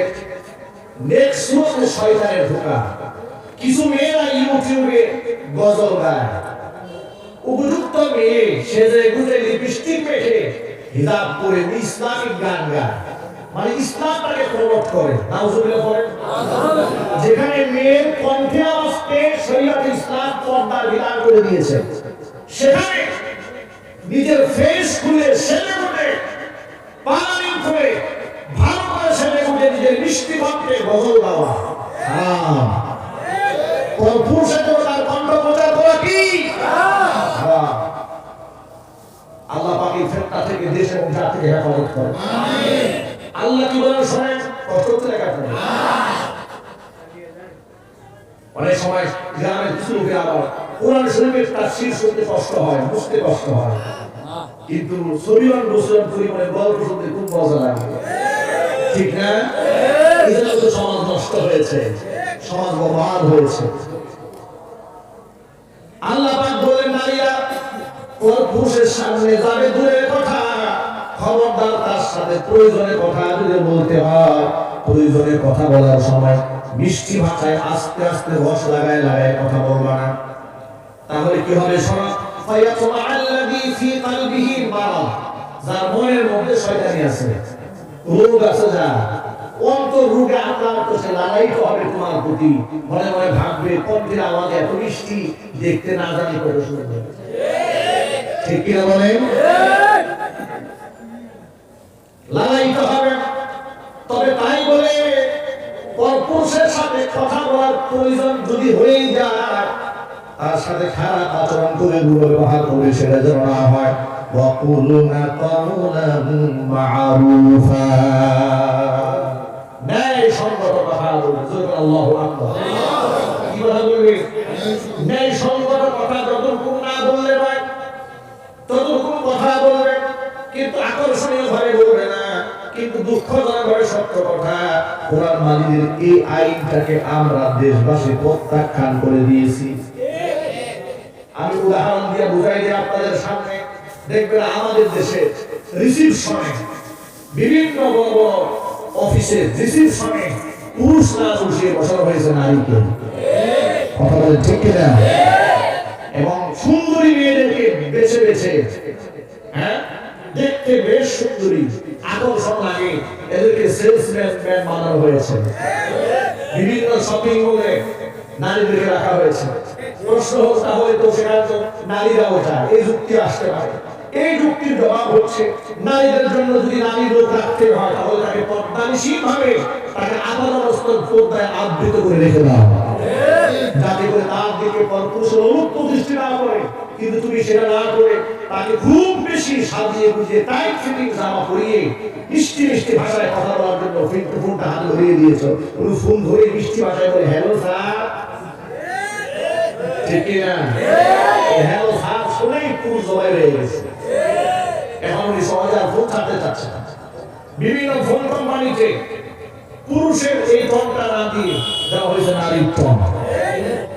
নেক্সট শয়তানের ঢোকা। কিছু মেয়েরা ইউটিউবে গজল গায়, উপযুক্ত মেয়ে সেজে গুজে লিপস্টিক মেখে হিজাব পরে ইসলামিক গান গায়, মানে ইসলামটাকে প্রমোট করে। নাউজুবিল্লাহ পড়েন। যেখানে মেয়ের কণ্ঠে আওয়াজকে শরীয়তে ইসলাম পর্দার বিধান করে দিয়েছে, সেখানে নিজের ফেস খুলে সেলে উঠে পালালিং করে ভালো করে সেলে উঠে নিজের মিষ্টি কণ্ঠে গজল গাওয়া হারাম। পুরুষের জন্য তার কণ্ঠ প্রচার করা কি হারাম। আল্লাহ পাক এই ফিতনা থেকে দেশ এবং জাতিকে হেফাজত করেন। আল্লাহ কি বলেন শোনেন, কষ্ট হচ্ছে লেখা করেন। অনেক সময় গ্রামের কিছু লোকের আবার কোরআন শরীফের তাফসীর শুনতে কষ্ট হয়, বুঝতে কষ্ট হয়, কিন্তু সবিয়ান বসরান পরিমাণে গল্প শুনতে খুব মজা লাগে, ঠিক না? এই জন্য তো সমাজ নষ্ট হয়েছে, সমাজ বরবাদ হয়েছে। আল্লাহ পাক বলেন, নারীরা পুরুষের সামনে যাবে দূরের কথা, খবরদার তার সাথে প্রয়োজনে কথা যদি বলতে হয়, প্রয়োজনে কথা বলার সময় মিষ্টি ভাষায় আস্তে আস্তে রস লাগায় লাগায় কথা বলবা না। তাহলে কি হবে? শোনা, ফায়াতমা'আল্লাযী ফী কলবিহি মারাদ, যার মনের মধ্যে শয়তানি আছে, রোগ আছে, যা অন্তর রোগে আক্রান্ত, সে লালায়িত হবে তোমার প্রতি। মনে মনে ভাববে কণ্ঠের আওয়াজ এত মিষ্টি, দেখতে না জানি কত সুন্দর, ঠিক কিনা বলেন? লালায়িত হবে। তবে তাই বলে পরপুরুষের সাথে কথা বলার প্রয়োজন যদি হয়ে যায়, তার সাথে খারাপ আচরণ করে দুর্ব্যবহার করে সেটা যেন না হয়। ওয়াকুলুনা কাওলান মা'রুফা, ন্যায় সঙ্গত কথা বলবে। আল্লাহু আকবার। কি কথা বলবে? ন্যায় সঙ্গত কথা যতটুকু না বললে নয়, ততটুকু কথা বলবে, কিন্তু আকর্ষণীয় ভাবে বলবে না। কিন্তু দুঃখজনকভাবে সত্য কথা, কোরআন মাজিদের এই আইনটাকে আমরা দেশবাসী প্রত্যাখ্যান করে দিয়েছি। আমি উদাহরণ দিয়ে বুঝাই দিই আপনাদের সামনে। দেখবেন আমাদের দেশে রিসিপশনে, বিভিন্ন বড় বড় অফিসে রিসিপশনে পুরুষ না বসিয়ে বসানো হয়েছে নারীকে। কথা বলে ঠিক কিনা? এবং সুন্দরী মেয়েদেরকে বেছে বেছে, হ্যাঁ, দেখতে বেশ সুন্দরী, আকর্ষণ লাগে, এদেরকে সেলসম্যান বানানো হয়েছে। বিভিন্ন শপিং মলে নারীদেরকে রাখা হয়েছে। প্রশ্ন হচ্ছে, তাহলে তো সেখানে তো নারীরাও যায়, এই যুক্তি আসতে পারে। এই যুক্তির জবাব হচ্ছে, নারীদের জন্য যদি নারী লোক রাখতে হয়, তাহলে তাকে পর্দানিশীল ভাবে তাকে আপাদমস্তক পর্দায় আবৃত করে রেখে দাও, যাতে করে তার দিকে পরপুরুষের অনুরূপ দৃষ্টি না করে। কিন্তু তুমি সেটা না করে তাকে খুব বেশি সাজিয়ে গুজিয়ে টাইট ফিটিং জামা পরিয়ে মিষ্টি মিষ্টি ভাষায় কথা বলার জন্য ফোনটা হাতে ধরিয়ে দিয়েছ। পুরো ফোন ধরে মিষ্টি ভাষায় বলে, হ্যালো স্যার, ঠিক কিনা? হ্যালো স্যার শুনেই পুরুষ জবাই হয়ে গেছে। এখন উনি সমাজে আর ফোন ছাড়তে চাচ্ছে না। বিভিন্ন ফোন কোম্পানিতে পুরুষের এই ফোনটা না দিয়ে দেওয়া হয়েছে নারীর ফোন।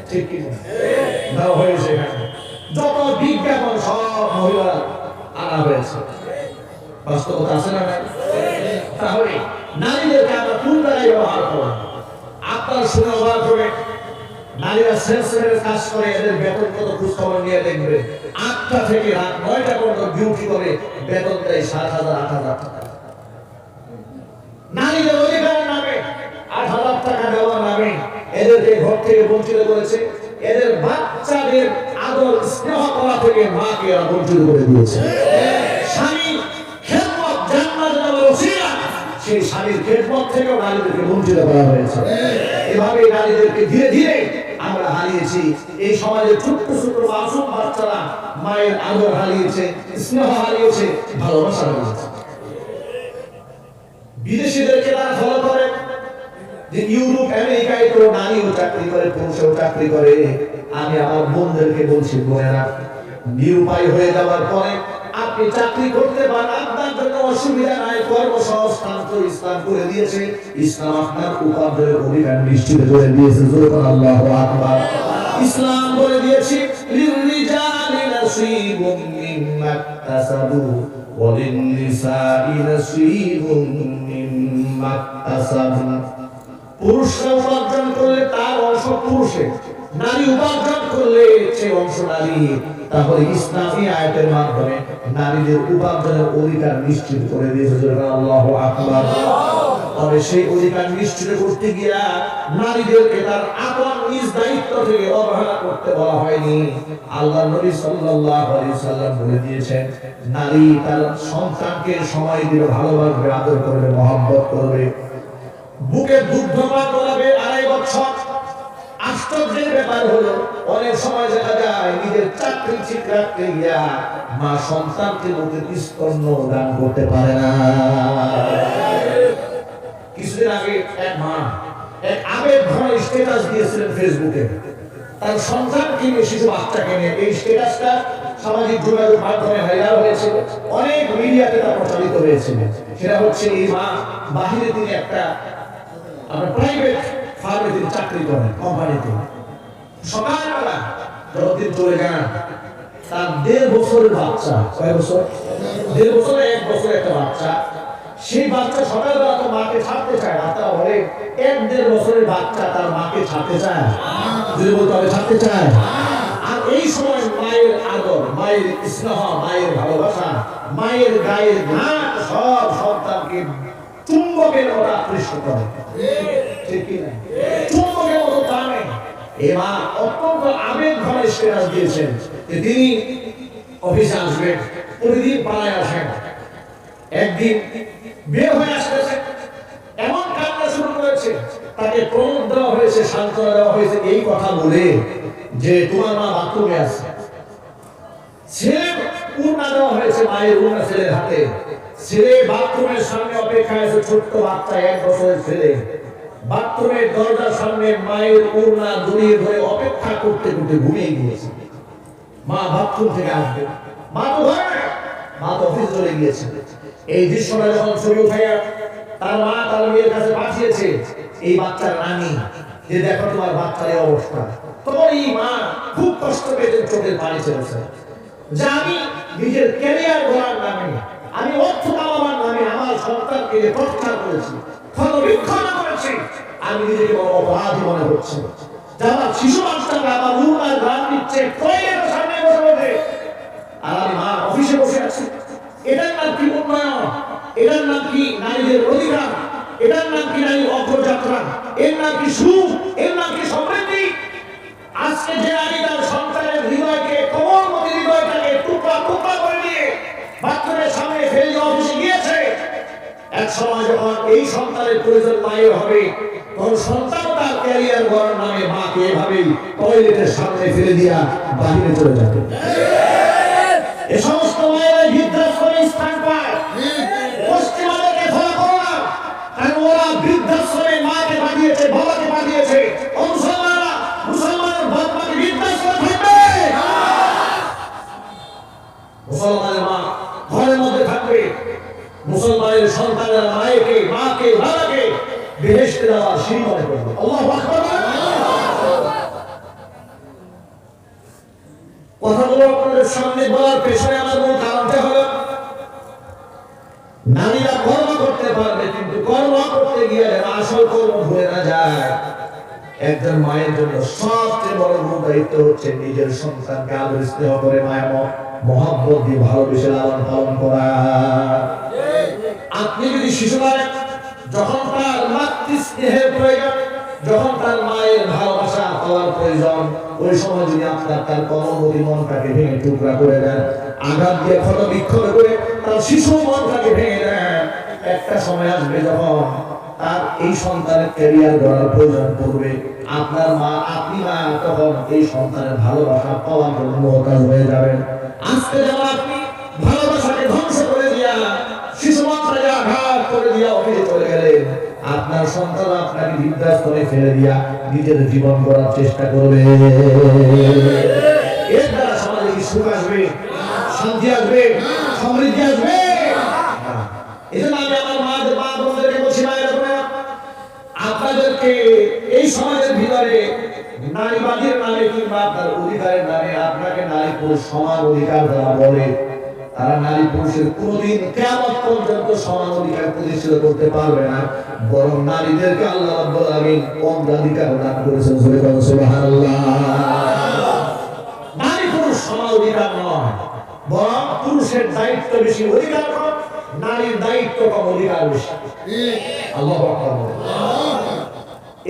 ঠিক কি দেওয়া হয়েছে। যত বিজ্ঞাপন সব মহিলা আনা হয়েছে, বাস্তবতা আছে না? তাহলে নারীদেরকে আমরা কোন জায়গায় ব্যবহার করব? আপনার শুনে ব্যবহার করে নারীরা সেন্সরের কাজ করে, এদের বেতন কত খোঁজ খবর নিয়ে দেখবে। 8টা থেকে রাত 9টা পর্যন্ত ডিউটি করে, বেতন দেয় 7,000 8,000 টাকা। নারীদের অধিকারের নামে 8,000 টাকা দেওয়ার নামে এদেরকে ঘর থেকে বঞ্চিত করেছে। এদের বাচ্চাদের আদর স্নেহ করা থেকে মাকে বঞ্চিত করে দিয়েছে। স্বামী খেদমত জান্নাতে যাওয়ার ওসিলা, সেই স্বামীর খেদমত থেকেও নারীদেরকে বঞ্চিত করা হয়েছে। এভাবে নারীদেরকে ধীরে ধীরে আমরা হারিয়েছি। এই সমাজের ছোট্ট ছোট্ট মাসুম বাচ্চারা মায়ের আদর হারিয়েছে, স্নেহ হারিয়েছে, ভালোবাসা হারিয়েছে। বিদেশিদেরকে তারা ফলো করে যে ইউরোপ আমেরিকায় তো নারীও চাকরি করে, পুরুষও চাকরি করে। আমি আমার বোনদেরকে বলছি, বোনেরা, নিরুপায় হয়ে যাওয়ার পরে আপনি চাকরি করতে পারেন, আপনার জন্য অসুবিধা নাই। কর্মসংস্থান তো ইসলাম করে দিয়েছে। ইসলাম আপনার উপার্জনের অধিকার নিশ্চিত করে দিয়েছে। আল্লাহু আকবার। ইসলাম বলে দিয়েছে লিররিজালি নাসিবুম মিম্মা ইকতাসাবু ওয়া লিন-নিসাই নাসিবুম মিম্মা ইকতাসাবু। পুরুষরা উপার্জন করলে তার অংশ পুরুষের, নারী উপার্জন করলে সে অংশ নারী। তাহলে ইসলামী আয়াতের মাধ্যমে নারীদের উপার্জনের অধিকার নিশ্চিত করে দিয়েছে। আল্লাহু আকবার। তবে সেই অধিকার নিশ্চিত করতে গিয়া নারীদেরকে তার আপন নিজ দায়িত্ব থেকে অবহেলা করতে বলা হয়নি। আল্লাহর নবী সাল্লাল্লাহু আলাইহি সাল্লাম বলে দিয়েছেন, নারী তার সন্তানকে সময় দিবে, ভালোবাসবে, আদর করবে, মহব্বত করবে, বুকে দুগ্ধ পান করাবে 2.5 বছর। আশ্চর্যের ব্যাপার হলো অনেক সময় দেখা যায় নিজের চাকরি ঠিক রাখতে গিয়া মা সন্তানকে বুকে স্তন্য দান করতে পারে না। কিছুদিন আগে এক মা এক আবেগ ভরা স্ট্যাটাস দিয়েছিলেন ফেসবুকে, তার সন্তানকে নিয়ে, শিশু বাচ্চাকে নিয়ে। এই স্ট্যাটাসটা সামাজিক যোগাযোগ মাধ্যমে ভাইরাল হয়েছিল, অনেক মিডিয়াতে তা প্রচারিত হয়েছিল। সেটা হচ্ছে এই মা বাহিরে তিনি একটা প্রাইভেট ফার্মে তিনি চাকরি করেন, কোম্পানিতে। সকালবেলা যতদিন চলে যান, তার 1.5 বছরের বাচ্চা, কয় বছর? 1.5 বছর, 1 বছর একটা বাচ্চা। সেই বাচ্চা সকালবেলা তো মাকে ছাড়তে চায় না। তা বলে 1.5 বছরের বাচ্চা তার মাকে ছাড়তে চায়, যদি বলতে হবে ছাড়তে চায়। আর এই সময় মায়ের আদর, মায়ের স্নেহ, মায়ের ভালোবাসা, মায়ের গায়ের ঘাম সব সন্তানকে চুম্বকের মতো আকৃষ্ট করে। ঠিক কি না? চুম্বকের মতো টানে। মা অত্যন্ত আবেগ ভরা স্ট্যাটাস দিয়েছেন যে তিনি অফিসে আসবেন, প্রতিদিন পাড়ায় আসেন। একদিন বের হয়ে আসতেছে, এমন কান্না শুরু করেছে, তাকে প্রণোদ দেওয়া হয়েছে, সান্ত্বনা দেওয়া হয়েছে এই কথা বলে যে তোমার মা বাথরুমে আছে। ছেলে উড়না দেওয়া হয়েছে, মায়ের উড়না ছেলের হাতে। ছেলে বাথরুমের সামনে অপেক্ষা আছে, ছোট্ট বাচ্চা, 1 বছরের ছেলে বাথরুমের দরজার সামনে মায়ের ওড়না জড়িয়ে ধরে অপেক্ষা করতে করতে ঘুমিয়ে গিয়েছে। মা বাথরুম থেকে আসবে, মা তো ঘরে না, মা তো অফিস চলে গিয়েছে। এই দৃশ্যটা যখন ছবি উঠাইয়া তার মা তার মেয়ের কাছে পাঠিয়েছে, এই বাচ্চার রানী, যে দেখো তোমার বাচ্চার এই অবস্থা। তখন এই মা খুব কষ্ট পেয়ে চোখের পানি ছেড়েছে যে আমি নিজের ক্যারিয়ার গড়ার নামে, আমি অর্থ কামাবার নামে আমার সন্তানকে প্রত্যাখ্যান করেছি, ক্ষতবিক্ষত করেছি। আমি নিজেকে বড় অপরাধী মনে হচ্ছে। যারা শিশু বাচ্চারা আমার রুমার গান দিচ্ছে, টয়লেটের সামনে বসে বসে, আর আমি মা অফিসে বসে আছি। এটার নাম কি উন্নয়ন? এটার নাম কি নারীদের অধিকার? এটার নাম কি নারীর অগ্রযাত্রা? এর নাম কি সুখ? এর নাম কি সমৃদ্ধি? আজকে যে নারী তার সন্তানের হৃদয়কে, কোমলমতি হৃদয়টাকে টুকরা টুকরা করে দিয়ে বাথরুমের সামনে ফেলে অফিসে গিয়েছে, এক সময় যখন এই সন্তানের প্রয়োজন মায়ের হবে, তখন সন্তান তার ক্যারিয়ার গড়ার নামে মাকে এভাবেই টয়লেটের সামনে ফেলে দিয়া বাহিরে চলে যাবে। এ সমস্ত মায়েরা বৃদ্ধাশ্রমে স্থান পায়। পশ্চিমাদেরকে ধরা করো না, কারণ ওরা বৃদ্ধাশ্রমে মাকে পাঠিয়েছে, বাবাকে পাঠিয়েছে। মুসলমানরা, মুসলমানের বাপ মাকে বৃদ্ধাশ্রমে থাকবে। মুসলমানের মা ঘরের মধ্যে থাকবে। মুসলমানের সন্তানেরা মাকে, বাবাকে বেহেশতে দেওয়ার সিঁড়ি মনে করবে। আল্লাহু আকবার। কথাগুলো আপনাদের সামনে বলার পেছনে আমার মূল কারণটা হলো নারীরা কর্ম করতে পারবে, কিন্তু কর্ম করতে গিয়ে আসল কর্ম ভুলে না যায়। একজন মায়ের জন্য সবচেয়ে বড় দায়িত্ব হচ্ছে নিজের সন্তানকে আদর স্নেহ করে মায়া মহব্বত দিয়ে ভালোবেসে লালন পালন করা। আপনি যদি শিশুরা যখন তার মাতৃ স্নেহের প্রয়োজন, যখন তার মায়ের ভালোবাসা পাওয়ার প্রয়োজন, ওই সময় যদি আপনার তার কর্মবতী মনটাকে ভেঙে টুকরা করে দেন, আঘাত দিয়ে ক্ষত বিক্ষত করে তার শিশু মনটাকে ভেঙে দেন, একটা সময় আসবে যখন তার এই সন্তানের ক্যারিয়ার গড়ার প্রয়োজন পড়বে, আপনার মা আপনি মা তখন এই সন্তানের ভালোবাসা পাওয়ার জন্য মহতাজ হয়ে যাবেন। আজকে যেমন আপনি ভালোবাসাকে ধ্বংস করে দিয়া শিশু মনটাকে আঘাত করে দিয়া অফিসে চলে গেলেন, আপনার সন্তান আপনাকে বৃদ্ধাশ্রমে ফেলে দিয়া নিজের জীবন গড়ার চেষ্টা করবে। এর দ্বারা সমাজে কি সুখ আসবে, শান্তি আসবে, সমৃদ্ধি আসবে? এজন্য আমি আমার মা বোনদেরকে বলছি, আপনাদেরকে এই সমাজের ভিতরে নারীবাদীর নামে কিংবা আপনার অধিকারের নামে আপনাকে নারী পুরুষ সমান অধিকার দেওয়া বলে, তারা নারী পুরুষের কোনদিন কিয়ামত পর্যন্ত সমান অধিকার প্রতিষ্ঠিত করতে পারবে না, বরং নারীদেরকে আল্লাহ রাব্বুল আলামিন অগ্রাধিকার দান করেছেন। সুবহানাল্লাহ। নারী পুরুষ সমান অধিকার নয়, বরং পুরুষের দায়িত্ব বেশি, অধিকার কম, নারীর দায়িত্ব কম, অধিকার বেশি। আল্লাহু আকবার।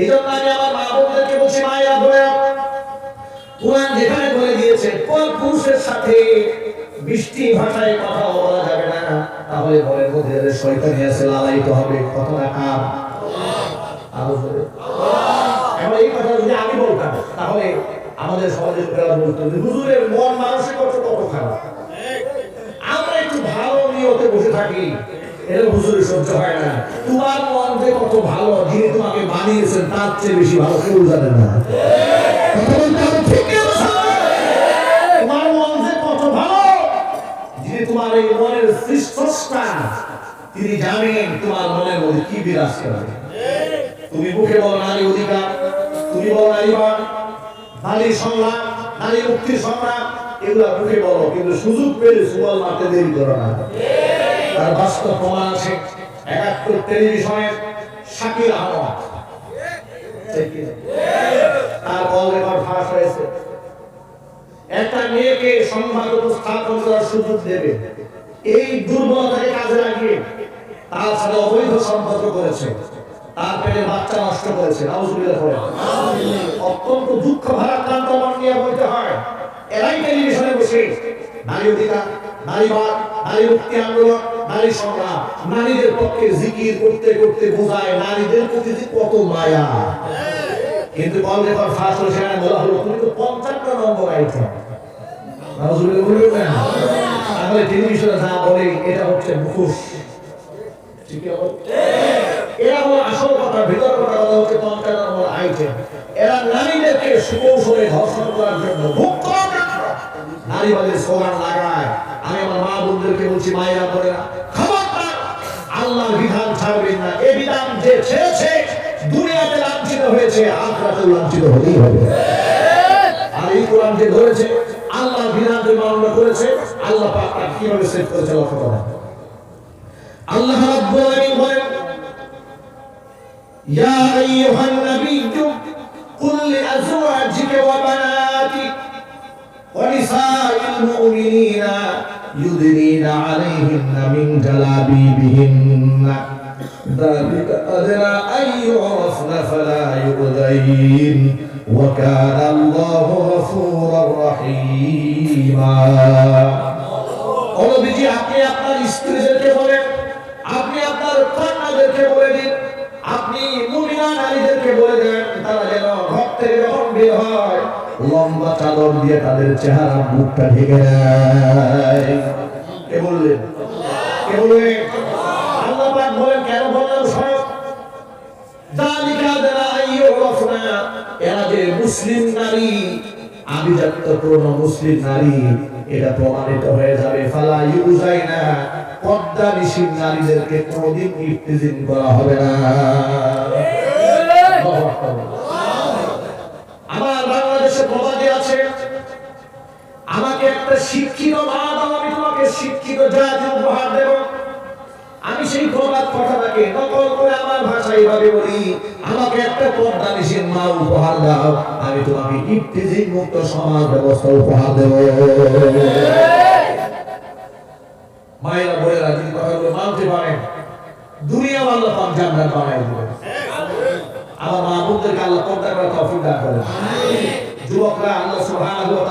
এজন্য আমি আমার মা বোনদেরকে বলছি, মায়েরা ধরে কোরআন যেখানে বলে দিয়েছে পর পুরুষের সাথে বৃষ্টি ভাষায় কথা বলা যাবে না, তাহলে ঘরের মধ্যে শয়তানি আছে, লালাইতে হবে। কথাটা কার? এখন এই কথা যদি আমি বলতাম তাহলে আমাদের সমাজের লোকেরা বলতো যে হুজুরের মন মানসিকতা কত খারাপ। আমরা একটু ভালো নিয়তে বসে থাকি, এটা হুজুরের সহ্য হয় না। তোমার মন যে কত ভালো, যিনি তোমাকে বানিয়েছেন তার চেয়ে বেশি ভালো কেউ জানে না। তোমার মন যে কত ভালো, যিনি তোমার এই মনের স্রষ্টা তিনি জানেন তোমার মনের মধ্যে কি বিরাজ করে। তুমি মুখে বলো নারী অধিকার, তুমি বলো নারীবাদ, নারী সংগ্রাম, নারী মুক্তির সংগ্রাম, এগুলা মুখে বলো, কিন্তু সুযোগ পেলে সুবল মারতে দেরি করো না। তার বাস্তব প্রমাণ আছে। ৭১ টেলিভিশনের শাকির আহমদ তার কল রেকর্ড ফাঁস হয়েছে। একটা মেয়েকে সংবাদ উপস্থাপন করার সুযোগ দেবে, এই দুর্বলতাকে কাজে লাগিয়ে তার সাথে অবৈধ সম্পর্ক করেছে, তার পেটে বাচ্চা নষ্ট করেছে। নাউজুবিল্লাহ পড়ে অত্যন্ত দুঃখ ভারাক্রান্ত মন নিয়ে বলতে হয়, এরাই টেলিভিশনে বসে নারী অধিকার, নারীবাদ, নারী মুক্তি আন্দোলন, নারী সংগ্রাম, নারীদের পক্ষে জিকির করতে করতে বোঝায় নারীদের প্রতি কত মায়া। কিন্তু কল রেকর্ড ফাঁস হলে সেখানে বলা হলো তুমি তো ৫৫ নম্বর আইটেম। নাউজুবিল্লাহ বলবেন না, তাহলে টেলিভিশনে যা বলে এটা হচ্ছে মুখোশ। ঠিক আছে, এরা হলো আসল কথা, ভিতর কথা হচ্ছে ৫৫ নম্বর আইটেম। এরা নারীদেরকে সুকৌশলে ধর্ষণ করার জন্য নারীবাদের স্লোগান লাগায়। আমি আমার মা বোনদেরকে বলছি, মায়েরা বোনেরা, খবরদার আল্লাহর বিধান ছাড়বেন না। এই বিধান যে ছেড়েছে দুনিয়াতে লাঞ্ছিত হয়েছে, আখিরাতেও লাঞ্ছিত হতেই হবে। আর এই কোরআন যে ধরেছে, আল্লাহর বিধান যে মান্য করেছে, আল্লাহ পাক তাকে কিভাবে সেভ করেছে লক্ষ্য করেন। আল্লাহ রাব্বুল আলামিন বলেন, ইয়া আইয়ুহান নাবিয়্যু কুল লিআজওয়াজিকা ওয়া বানাতিক ونساء المؤمنين يدنين عليهن من جلابيبهن ذلك أدنى أن يعرفن فلا يؤذين وكان الله غفورا رحيما। নবীজি আপনি আপনার স্ত্রীদেরকে বলেন, আপনি আপনার কন্যাদেরকে বলে দিন, আপনি মুমিনা নারীদেরকে বলে দেন, তারা যেন ঘর থেকে যখন বের হয় লম্বা চাদর দিয়ে তাদের চেহারা মুখটা ঢেকে দেয়। কে বললেন? কে বললেন? আল্লাহ পাক বলেন, কেন বললেন? সব যালিকা যারা আইয়ুরফনা, এরা যে মুসলিম নারী, আভিজাত্যপূর্ণ মুসলিম নারী, এটা প্রমাণিত হয়ে যাবে। ফালা ইউজাইনা, পর্দানিশীল নারীদেরকে কোনোদিন ইফতিজিং করা হবে না। আমার বাংলাদেশে প্রবাদী আছে, আমাকে একটা শিক্ষিত মা দাও, আমি তোমাকে শিক্ষিত জাতি উপহার দেব। আমি সেই প্রবাদ কথাটাকে নকল করে আমার ভাষায় এভাবে বলি, আমাকে একটা পর্দানিসীন মা উপহার দাও, আমি তোমাকে ইফতিজিং মুক্ত সমাজ ব্যবস্থা উপহার দেব। মায়েরা বলেরা যদি কথাগুলো মানতে পারেন, দুনিয়া আল্লাহ পাক জান্নাত বানায় দেবেন। আমার মা বোনদেরকে আল্লাহ পর্দা করার তৌফিক দান করেন। যুবকরা আল্লাহ সুবহানাহু ওয়া